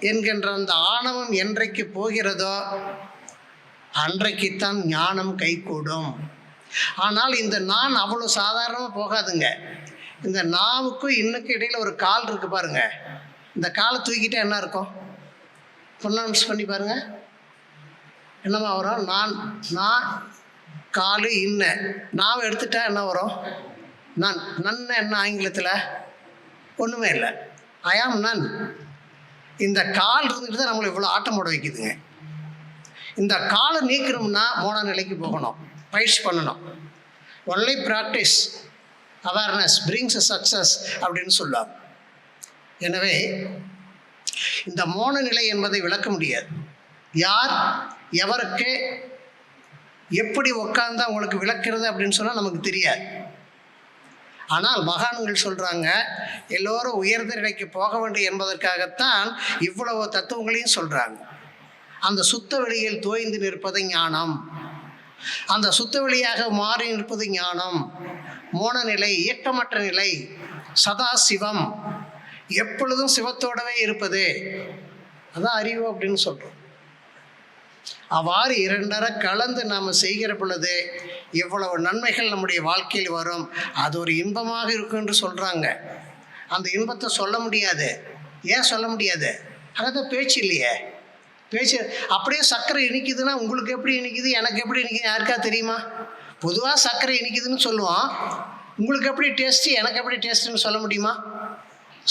என்கின்ற அந்த ஆணவம் என்றைக்கு போகிறதோ அன்றைக்குத்தான் ஞானம் கைகூடும். ஆனால் இந்த நான் அவ்வளோ சாதாரணமாக போகாதுங்க. இந்த நாவுக்கும் இன்னுக்கு இடையில் ஒரு கால் இருக்கு பாருங்க. இந்த காலை தூக்கிட்டே என்ன இருக்கும்? ப்ரொனவுன்ஸ் பண்ணி பாருங்க, என்னமா வரும்? நான், நான், காலு இன்ன நாம் எடுத்துட்டா என்ன வரும்? நன்ன என்ன ஆங்கிலத்தில்? ஒன்றுமே இல்லை. ஐ ஆம் நன். இந்த கால் இருந்துட்டு தான் நம்மளை இவ்வளோ ஆட்டம் போட வைக்குதுங்க. இந்த காலை நீக்கணும்னா மோன நிலைக்கு போகணும், பயிற்சி பண்ணணும். Only practice awareness brings success அப்படின்னு சொல்லுவாங்க. எனவே இந்த மோன நிலை என்பதை விளக்க முடியாது. யார் எவருக்கு எப்படி உட்கார்ந்து அவங்களுக்கு விளக்கிறது அப்படின்னு சொன்னால் நமக்கு தெரியாது. ஆனால் மகான்கள் சொல்கிறாங்க, எல்லோரும் உயர்ந்த நிலைக்கு போக வேண்டும் என்பதற்காகத்தான் இவ்வளவு தத்துவங்களையும் சொல்கிறாங்க. அந்த சுத்த வெளியில் தோய்ந்து நிற்பது ஞானம், அந்த சுத்த வெளியாக மாறி நிற்பது ஞானம். மோன நிலை, இயக்கமற்ற நிலை, சதா சிவம், எப்பொழுதும் சிவத்தோடவே இருப்பது, அதான் அறிவு அப்படின்னு சொல்கிறோம். அவ்வாறு இரண்டரை கலந்து நாம் செய்கிற பொழுது இவ்வளவு நன்மைகள் நம்முடைய வாழ்க்கையில் வரும். அது ஒரு இன்பமாக இருக்கும் என்று சொல்கிறாங்க. அந்த இன்பத்தை சொல்ல முடியாது. ஏன் சொல்ல முடியாது? அதான் பேச்சு இல்லையே. பேச்சு அப்படியே சர்க்கரை இனிக்குதுன்னா உங்களுக்கு எப்படி இனிக்குது, எனக்கு எப்படி இனிக்குது யாருக்கா தெரியுமா? பொதுவாக சர்க்கரை இனிக்குதுன்னு சொல்லுவோம். உங்களுக்கு எப்படி டேஸ்ட்டு, எனக்கு எப்படி டேஸ்ட்டுன்னு சொல்ல முடியுமா?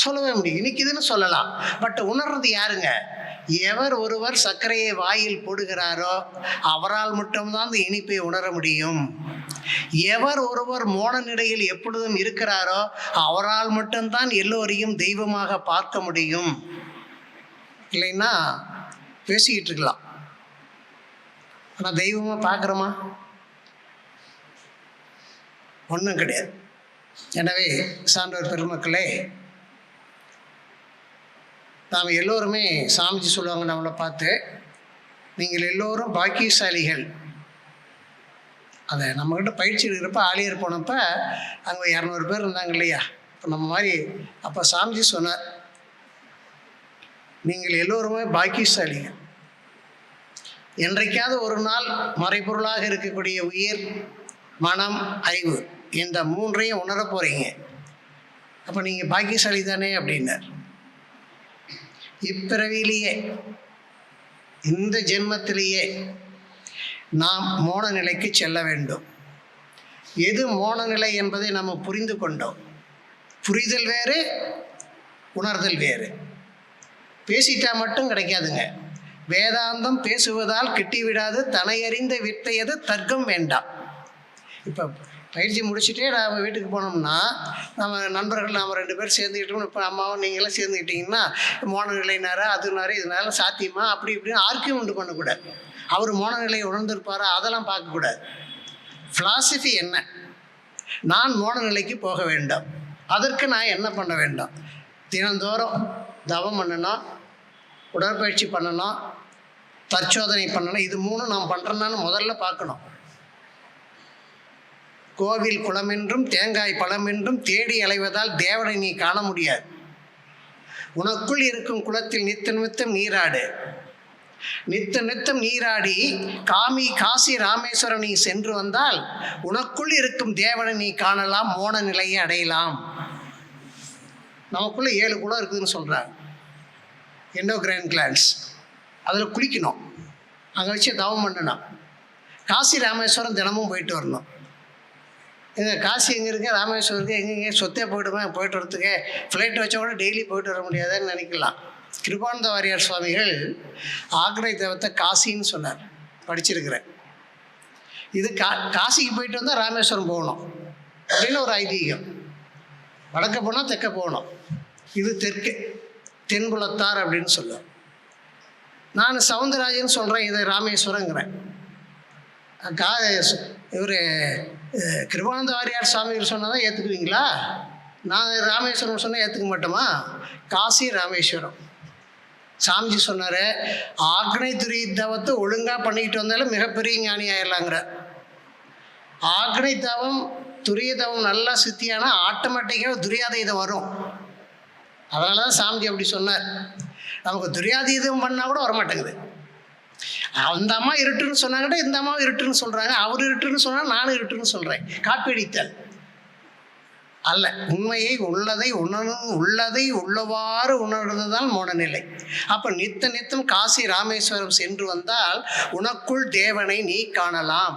சொல்லவே முடியும். இனிக்குதுன்னு சொல்லலாம். பட் உணர்றது யாருங்க? எவர் ஒருவர் சர்க்கரையை வாயில் போடுகிறாரோ அவரால் மட்டும்தான் அந்த இனிப்பை உணர முடியும். எவர் ஒருவர் மோன நிலையில் எப்பொழுதும் இருக்கிறாரோ அவரால் மட்டும்தான் எல்லோரையும் தெய்வமாக பார்க்க முடியும். இல்லைன்னா பேசிக்கிட்டு இருக்கலாம், ஆனால் தெய்வமாக பார்க்குறோமா? ஒன்றும் கிடையாது. எனவே சான்றோர் பெருமக்களே, நாம் எல்லோருமே சாமிஜி சொல்லுவாங்க நம்மளை பார்த்து, நீங்கள் எல்லோரும் பாக்கியசாலிகள். அதை நம்மக்கிட்ட பயிற்சி இருக்கிறப்ப ஆலியர் போனப்போ அங்கே 200 பேர் இருந்தாங்க இல்லையா? இப்போ நம்ம மாதிரி அப்போ சாமிஜி சொன்னார், நீங்கள் எல்லோருமே பாக்கியசாலிகள். என்றைக்காவது ஒரு நாள் மறைபொருளாக இருக்கக்கூடிய உயிர், மனம், அறிவு, இந்த 3ஐயும் உணர போகிறீங்க. அப்போ நீங்கள் பாக்கியசாலி தானே அப்படின்னார். இப்பிறவிலேயே, இந்த ஜென்மத்திலேயே நாம் மோன நிலைக்கு செல்ல வேண்டும். எது மோன நிலை என்பதை நம்ம புரிந்து கொண்டோம். புரிதல் வேறு, உணர்தல் வேறு. பேசிட்டா மட்டும் கிடைக்காதுங்க. வேதாந்தம் பேசுவதால் கிட்டிவிடாது, தனையறிந்த வித்தையது தர்க்கம் வேண்டாம். இப்போ பயிற்சி முடிச்சுட்டே நாம் வீட்டுக்கு போனோம்னா நம்ம நண்பர்கள் நாம் 2 பேர் சேர்ந்துக்கிட்டோம். இப்போ அம்மாவும் நீங்களாம் சேர்ந்துக்கிட்டிங்கன்னா மோன நிலைனாரா, அதுனாரு, இதனால சாத்தியமா, அப்படி இப்படின்னு ஆர்கியூமெண்ட் பண்ணக்கூடாது. அவர் மோன நிலையை உணர்ந்திருப்பாரா, அதெல்லாம் பார்க்கக்கூடாது. ஃபிலாசபி என்ன? நான் மோன நிலைக்கு போக வேண்டும், அதற்கு நான் என்ன பண்ண வேண்டும்? தினந்தோறும் தவம் பண்ணணும், உடற்பயிற்சி பண்ணணும், தற்சோதனை பண்ணணும். இது 3 நாம் பண்ணுறோன்னான்னு முதல்ல பார்க்கணும். கோவில் குளமென்றும் தேங்காய் பழமென்றும் தேடி அலைவதால் தேவனை நீ காண முடியாது. உனக்குள் இருக்கும் குளத்தில் நித்த நித்தம் நீராடு. நித்த நித்தம் நீராடி காசி ராமேஸ்வரம் நீ சென்று வந்தால் உனக்குள் இருக்கும் தேவனை நீ காணலாம், மோன நிலையை அடையலாம். நமக்குள்ள 7 குளம் இருக்குதுன்னு சொல்கிறாங்க, எண்டோகிரைன் கிளான்ஸ். அதில் குளிக்கணும், அங்கே வச்சு தவம் பண்ணணும். காசி ராமேஸ்வரம் தினமும் போயிட்டு வரணும். எங்கள் காசி எங்கே இருக்குது, ராமேஸ்வரருக்கு எங்கெங்கே சொத்தே போய்ட்டு வரத்துக்கு ஃப்ளைட் வச்சா கூட டெய்லி போயிட்டு வர முடியாதுன்னு நினைக்கலாம். கிருபானந்த வாரியார் சுவாமிகள் ஆக்னை தேவத்தை காசின்னு சொன்னார், படிச்சிருக்கிறேன். இது காசிக்கு போயிட்டு வந்தால் ராமேஸ்வரம் போகணும் அப்படின்னு ஒரு ஐதீகம். வடக்க போனால் தெற்க போகணும். இது தெற்கு, தென்புலத்தார் அப்படின்னு சொல்லுவேன். நான் சவுந்தரராஜன் சொல்கிறேன், இதை ராமேஸ்வரங்கிறேன். இவர் கிருபானந்த வாரியார் சுவாமிகள் சொன்னால் ஏற்றுக்குவீங்களா? நான் ராமேஸ்வரம் சொன்னால் ஏற்றுக்க மாட்டோமா? காசி ராமேஸ்வரம். சாமிஜி சொன்னார், ஆக்னை துரிய தவத்தை ஒழுங்காக பண்ணிக்கிட்டு வந்தாலும் மிகப்பெரிய ஞானி ஆயிடலாங்கிற. ஆக்னை தவம் துரிய தவம் நல்லா சித்தியானால் ஆட்டோமேட்டிக்காக துரியாதீதம் வரும். அதனால தான் சாமிஜி அப்படி சொன்னார். நமக்கு துரியாதீதம் பண்ணால் கூட வரமாட்டேங்குது. அந்த அம்மா இருட்டுன்னு சொன்னாங்கட்ட இந்த அம்மா இருட்டுன்னு சொல்கிறாங்க, அவர் இருட்டுன்னு சொன்னால் நானும் இருட்டுன்னு சொல்கிறேன். காப்பீடித்தல் அல்ல, உண்மையை உள்ளதை உள்ளவாறு உணர்ந்ததால் மோன நிலை. அப்போ நித்த நித்தம் காசி ராமேஸ்வரம் சென்று வந்தால் உனக்குள் தேவனை நீ காணலாம்.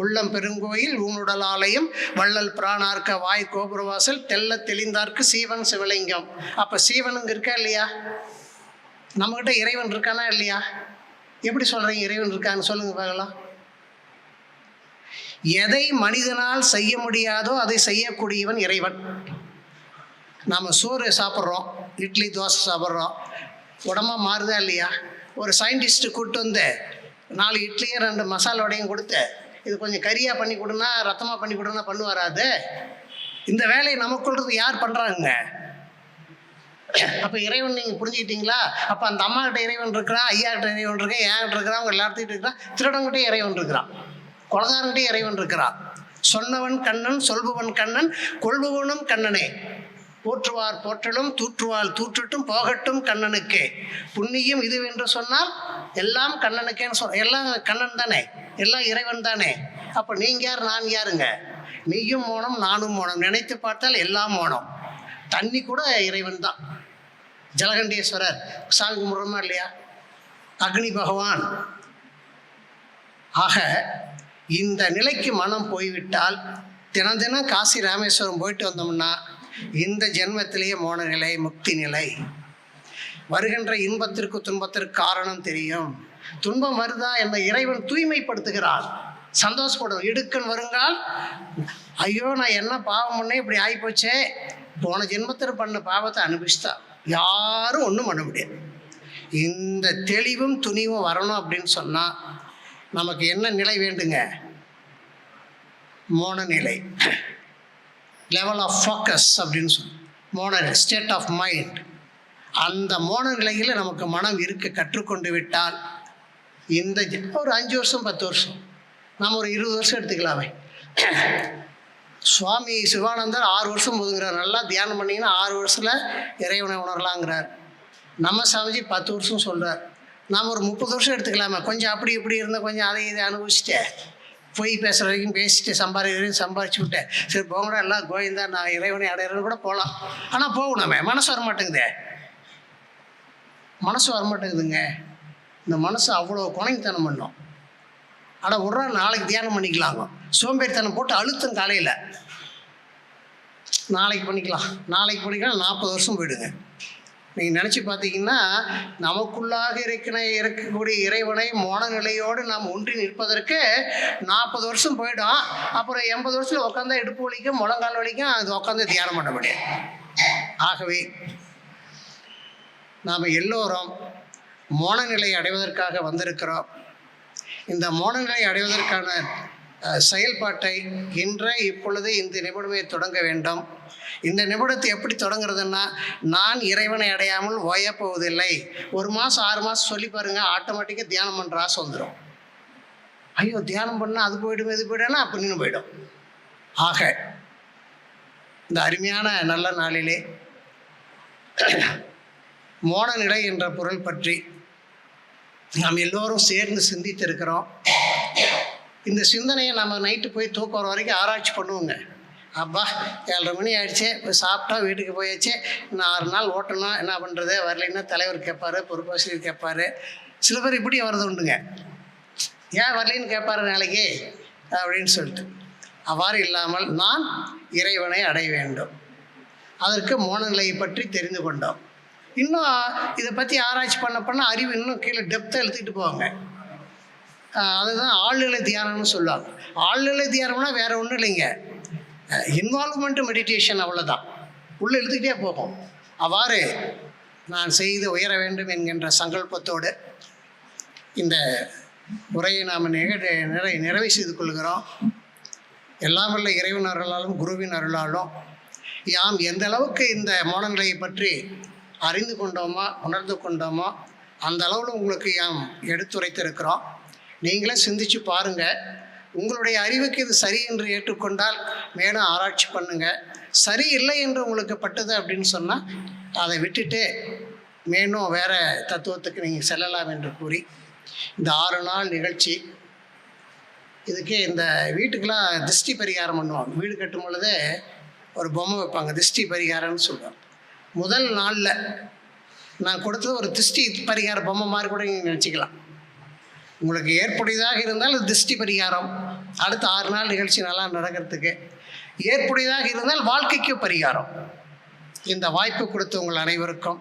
உள்ளம் பெருங்கோயில் ஊனுடல் ஆலயம் வள்ளல் பிராணார்க்க வாய் கோபுரவாசல் தெல்ல தெளிந்தார்க்கு சீவன் சிவலிங்கம். அப்போ சீவனுங்க இருக்கா இல்லையா? நம்மகிட்ட இறைவன் இருக்கானா இல்லையா? எப்படி சொல்கிறீங்க இறைவன் இருக்கான்னு சொல்லுங்க பார்க்கலாம். எதை மனிதனால் செய்ய முடியாதோ அதை செய்யக்கூடியவன் இறைவன். நாம் சோறு சாப்பிட்றோம், இட்லி தோசை சாப்பிட்றோம், உடம்பா மாறுதா இல்லையா? ஒரு சயின்டிஸ்ட்டு கூப்பிட்டு வந்து 4 இட்லியும் 2 மசாலா வடையும் கொடுத்து இது கொஞ்சம் கறியாக பண்ணி கொடுனா ரத்தமாக பண்ணி கொடுனா பண்ணுவாராது? இந்த வேலையை நமக்குள்றது யார் பண்ணுறாங்க? அப்போ இறைவன் நீங்கள் புரிஞ்சுக்கிட்டீங்களா? அப்போ அந்த அம்மாக்கிட்ட இறைவன் இருக்கிறான், ஐயாக்கிட்ட இறைவன் இருக்கேன், ஏன்கிட்ட இருக்கிறான், அவங்க எல்லாத்துக்கிட்ட இருக்கிறான், திருடங்கிட்டே இறைவன் இருக்கிறான், கொலகாரன்கிட்டே இறைவன் இருக்கிறான். சொன்னவன் கண்ணன், சொல்பவன் கண்ணன், கொள்பவனும் கண்ணனே. போற்றுவார் போற்றலும் தூற்றுவார் தூற்றட்டும் போகட்டும் கண்ணனுக்கே. புண்ணியம் இதுவென்று சொன்னால் எல்லாம் கண்ணனுக்கேன்னு எல்லாம் கண்ணன் தானே, எல்லாம் இறைவன் தானே. அப்போ நீங்கள் யார் நான் யாருங்க? நீயும் மோனம் நானும் மோனம், நினைத்து பார்த்தால் எல்லாம் மோனம். தண்ணி கூட இறைவன் தான். ஜலகண்டேஸ்வரர் சாமி கும்பிட்றோமா இல்லையா? அக்னி பகவான். ஆக இந்த நிலைக்கு மனம் போய்விட்டால் தினம் தினம் காசி ராமேஸ்வரம் போயிட்டு வந்தோம்னா இந்த ஜென்மத்திலேயே மோன நிலை, முக்தி நிலை. வருகின்ற இன்பத்திற்கு துன்பத்திற்கு காரணம் தெரியும். துன்பம் வருதா என்ற இறைவன் தூய்மைப்படுத்துகிறான். சந்தோஷப்படும். இடுக்கன் வருங்கால் ஐயோ நான் என்ன பாவம் பண்ணே இப்படி ஆகிப்போச்சே, போன ஜென்மத்தில் பண்ண பாவத்தை அனுபவிச்சுட்டா யாரும் ஒன்றும் பண்ண முடியாது. இந்த தெளிவும் துணிவும் வரணும் அப்படின்னு சொன்னால் நமக்கு என்ன நிலை வேண்டுங்க? மோன நிலை, லெவல் ஆஃப் ஃபோக்கஸ் அப்படின்னு சொல்லுவோம். மோன ஸ்டேட் ஆஃப் மைண்ட். அந்த மோன நிலையில் நமக்கு மனம் இருக்க கற்றுக்கொண்டு விட்டால் இந்த ஒரு 5 வருஷம் 10 வருஷம், நாம் ஒரு 20 வருஷம் எடுத்துக்கலாமே. சுவாமி சிவானந்தர் 6 வருஷம் போதுங்கிறார். நல்லா தியானம் பண்ணிங்கன்னா 6 வருஷத்தில் இறைவனை உணரலாங்கிறார். நம்ம சாமிஜி 10 வருஷம் சொல்கிறார். நாம் ஒரு 30 வருஷம் எடுத்துக்கலாமா? கொஞ்சம் அப்படி இப்படி இருந்தால் கொஞ்சம் அதை இதை அனுபவிச்சுட்டு போய் பேசுகிற வரைக்கும் பேசிட்டு சம்பாரிச்சு விட்டேன், சரி போங்கடா எல்லாம் கோவிந்தா நான் இறைவனை அடையிறேன்னு கூட போகலாம். ஆனால் போகணுமே, மனசு வரமாட்டேங்குதே. மனசு வரமாட்டேங்குதுங்க. இந்த மனசு அவ்வளோ குணைத்தனம் பண்ணும். ஆனால் ஒரு நாள் நாளைக்கு தியானம் பண்ணிக்கலாங்க. சோம்பேறித்தனம் போட்டு அழுத்தம் காலையில் நாளைக்கு பண்ணிக்கலாம் 40 வருஷம் போயிடுங்க. நீங்கள் நினச்சி பார்த்தீங்கன்னா நமக்குள்ளாக இருக்கக்கூடிய இறைவனை மோன நிலையோடு நாம் ஒன்றி நிற்பதற்கு 40 வருஷம் போயிடும். அப்புறம் 80 வருஷத்தில் உட்காந்தா இடுப்பு வலிக்கும், முழங்கால் வலிக்கும், அது உட்காந்து தியானம் பண்ண முடியாது. ஆகவே நாம் எல்லோரும் மோன நிலை அடைவதற்காக வந்திருக்கிறோம். இந்த மோன நிலை அடைவதற்கான செயல்பாட்டை இப்பொழுது இந்த நிமிடமே தொடங்க வேண்டும். இந்த நிமிடத்தை எப்படி தொடங்குறதுன்னா, நான் இறைவனை அடையாமல் ஓயப்போவதில்லை. 1 மாதம் 6 மாதம் சொல்லி பாருங்கள், ஆட்டோமேட்டிக்காக தியானம் பண்ணுற ஆசை வந்துடும். ஐயோ தியானம் பண்ணால் அது போய்டும் இது போய்டும்னா அப்படின்னு போயிடும். ஆக இந்த அருமையான நல்ல நாளிலே மோன நிலை என்ற பொருள் பற்றி நாம் எல்லோரும் சேர்ந்து சிந்தித்திருக்கிறோம். இந்த சிந்தனையை நம்ம நைட்டு போய் தூக்கம் வர வரைக்கும் ஆராய்ச்சி பண்ணுவோங்க. அப்பா 7:30 மணி ஆகிடுச்சே, போய் சாப்பிட்டா வீட்டுக்கு போயாச்சு, இன்னும் 6 நாள் ஓட்டணும், என்ன பண்ணுறது, வரலைன்னா தலைவர் கேட்பார், பொறுப்பாசிரியர் கேட்பார். சில பேர் இப்படி வரது உண்டுங்க, ஏன் வரலைன்னு கேட்பார் நாளைக்கு அப்படின்னு சொல்லிட்டு. அவ்வாறு இல்லாமல் நான் இறைவனை அடைய வேண்டும். அதற்கு மோன நிலையை பற்றி தெரிந்து கொண்டோம். இன்னும் இதை பற்றி ஆராய்ச்சி பண்ண அறிவு இன்னும் கீழே டெப்த்தாக எழுத்துக்கிட்டு போவாங்க. அதுதான் ஆழ்நிலை தியானம்னு சொல்லுவாங்க. ஆழ்நிலை தியானம்னா வேறு ஒன்றும் இல்லைங்க, இன்வால்வ்மெண்ட் மெடிடேஷன், அவ்வளோதான். உள்ளே எழுத்துக்கிட்டே போகும். அவ்வாறு நான் செய்து உயர வேண்டும் என்கின்ற சங்கல்பத்தோடு இந்த உரையை நாம் நிறைவு செய்து கொள்கிறோம். எல்லாம் வல்ல இறைவன் அருளாலும் குருவின் அருளாலும் யாம் எந்த அளவுக்கு இந்த மோன நிலையை பற்றி அறிந்து கொண்டோமோ உணர்ந்து கொண்டோமோ அந்த அளவில் உங்களுக்கு யாம் எடுத்துரைத்திருக்கிறோம். நீங்களே சிந்திச்சு பாருங்கள். உங்களுடைய அறிவுக்கு இது சரி என்று ஏற்றுக்கொண்டால் மேலும் ஆராய்ச்சி பண்ணுங்கள். சரி இல்லை என்று உங்களுக்கு பட்டுது அப்படின்னு சொன்னால் அதை விட்டுட்டு மேலும் வேறு தத்துவத்துக்கு நீங்கள் செல்லலாம் என்று கூறி இந்த 6 நாள் நிகழ்ச்சி, இதுக்கே இந்த வீட்டுக்கெலாம் திருஷ்டி பரிகாரம் பண்ணுவாங்க. வீடு கட்டும் பொழுது ஒரு பொம்மை வைப்பாங்க, திருஷ்டி பரிகாரம்னு சொல்லுவாங்க. முதல் நாளில் நான் கொடுத்தது ஒரு திருஷ்டி பரிகார பொம்மை மாதிரி கூட நீங்கள் நினச்சிக்கலாம். உங்களுக்கு ஏற்புடையதாக இருந்தால் அது திருஷ்டி பரிகாரம், அடுத்த 6 நாள் நிகழ்ச்சி நல்லா நடக்கிறதுக்கு ஏற்புடையதாக இருந்தால் வாழ்க்கைக்கு பரிகாரம். இந்த வாய்ப்பு கொடுத்த உங்கள் அனைவருக்கும்,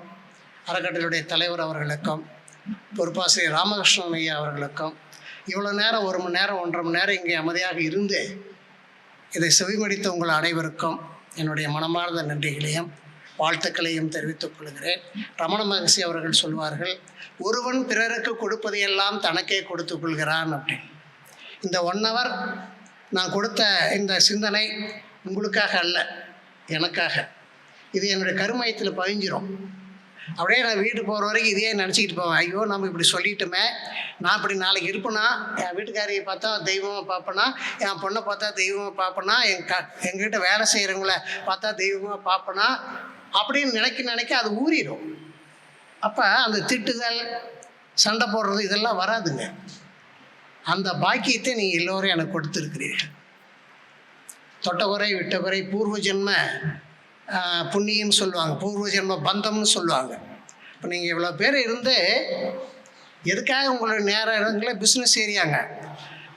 அறக்கட்டளையுடைய தலைவர் அவர்களுக்கும், பொறுப்பாசிரியர் ராமகிருஷ்ணன் ஐயா அவர்களுக்கும், இவ்வளோ நேரம் 1 மணி நேரம் 1.5 மணி நேரம் இங்கே அமைதியாக இருந்து இதை செவிமடித்த உங்கள் அனைவருக்கும் என்னுடைய மனமார்ந்த நன்றிகளையும் வாழ்த்துக்களையும் தெரிவித்துக் கொள்கிறேன். ரமண மகர்ஷி அவர்கள் சொல்வார்கள், ஒருவன் பிறருக்கு கொடுப்பதையெல்லாம் தனக்கே கொடுத்து கொள்கிறான் அப்படின்னு. இந்த 1 hour நான் கொடுத்த இந்த சிந்தனை உங்களுக்காக அல்ல, எனக்காக. இது என்னுடைய கருமையத்தில் பதிஞ்சிரும். அப்படியே நான் வீட்டு போகிற வரைக்கும் இதே நினச்சிக்கிட்டு போவேன். ஐயோ நம்ம இப்படி சொல்லிட்டோமே, நான் இப்படி நாளைக்கு இருப்பேனா, என் வீட்டுக்காரியை பார்த்தா தெய்வமாக பார்ப்பேனா, என் பொண்ணை பார்த்தா தெய்வமாக பார்ப்பேனா, எங்கிட்ட வேலை செய்கிறவங்கள பார்த்தா தெய்வமாக பார்ப்பேனா அப்படின்னு நினைக்க அது ஊறிடும். அப்போ அந்த திட்டுதல், சண்டை போடுறது இதெல்லாம் வராதுங்க. அந்த பாக்கியத்தை நீங்கள் எல்லோரும் எனக்கு கொடுத்துருக்கிறீர்கள். தொட்டகுறை விட்டகுறை பூர்வ ஜென்ம புண்ணியம்னு சொல்லுவாங்க, பூர்வ ஜென்ம பந்தம்னு சொல்லுவாங்க. இப்போ நீங்கள் இவ்வளோ பேர் இருந்து எதுக்காக உங்களுடைய நேரங்களை பிஸ்னஸ் ஏரியாங்க,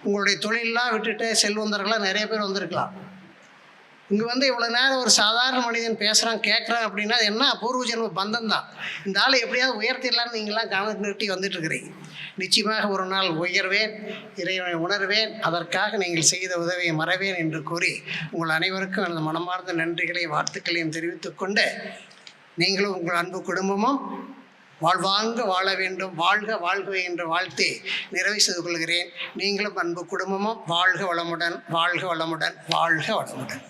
உங்களுடைய தொழிலெலாம் விட்டுட்டு செல்வந்தர்களாக நிறைய பேர் வந்திருக்கலாம். இங்கே வந்து இவ்வளோ நேரம் ஒரு சாதாரண மனிதன் பேசுகிறான் கேட்குறான் அப்படின்னா அது என்ன பூர்வ ஜென்ம பந்தம் தான். இந்த ஆளை எப்படியாவது உயர்த்திடலான்னு நீங்களாம் கவனம் நிறுத்தி வந்துட்டுருக்கிறீங்க. நிச்சயமாக ஒரு நாள் உயர்வேன், இறைவனை உணர்வேன், அதற்காக நீங்கள் செய்த உதவியை மறவேன் என்று கூறி உங்கள் அனைவருக்கும் எனது மனமார்ந்த நன்றிகளையும் வாழ்த்துக்களையும் தெரிவித்துக் கொண்டு, நீங்களும் உங்கள் அன்பு குடும்பமும் வாழ்வாங்க வாழ வேண்டும், வாழ்க வாழ்க என்று வாழ்த்தி நிறைவு செய்து கொள்கிறேன். நீங்களும் அன்பு குடும்பமும் வாழ்க வளமுடன், வாழ்க வளமுடன், வாழ்க வளமுடன்.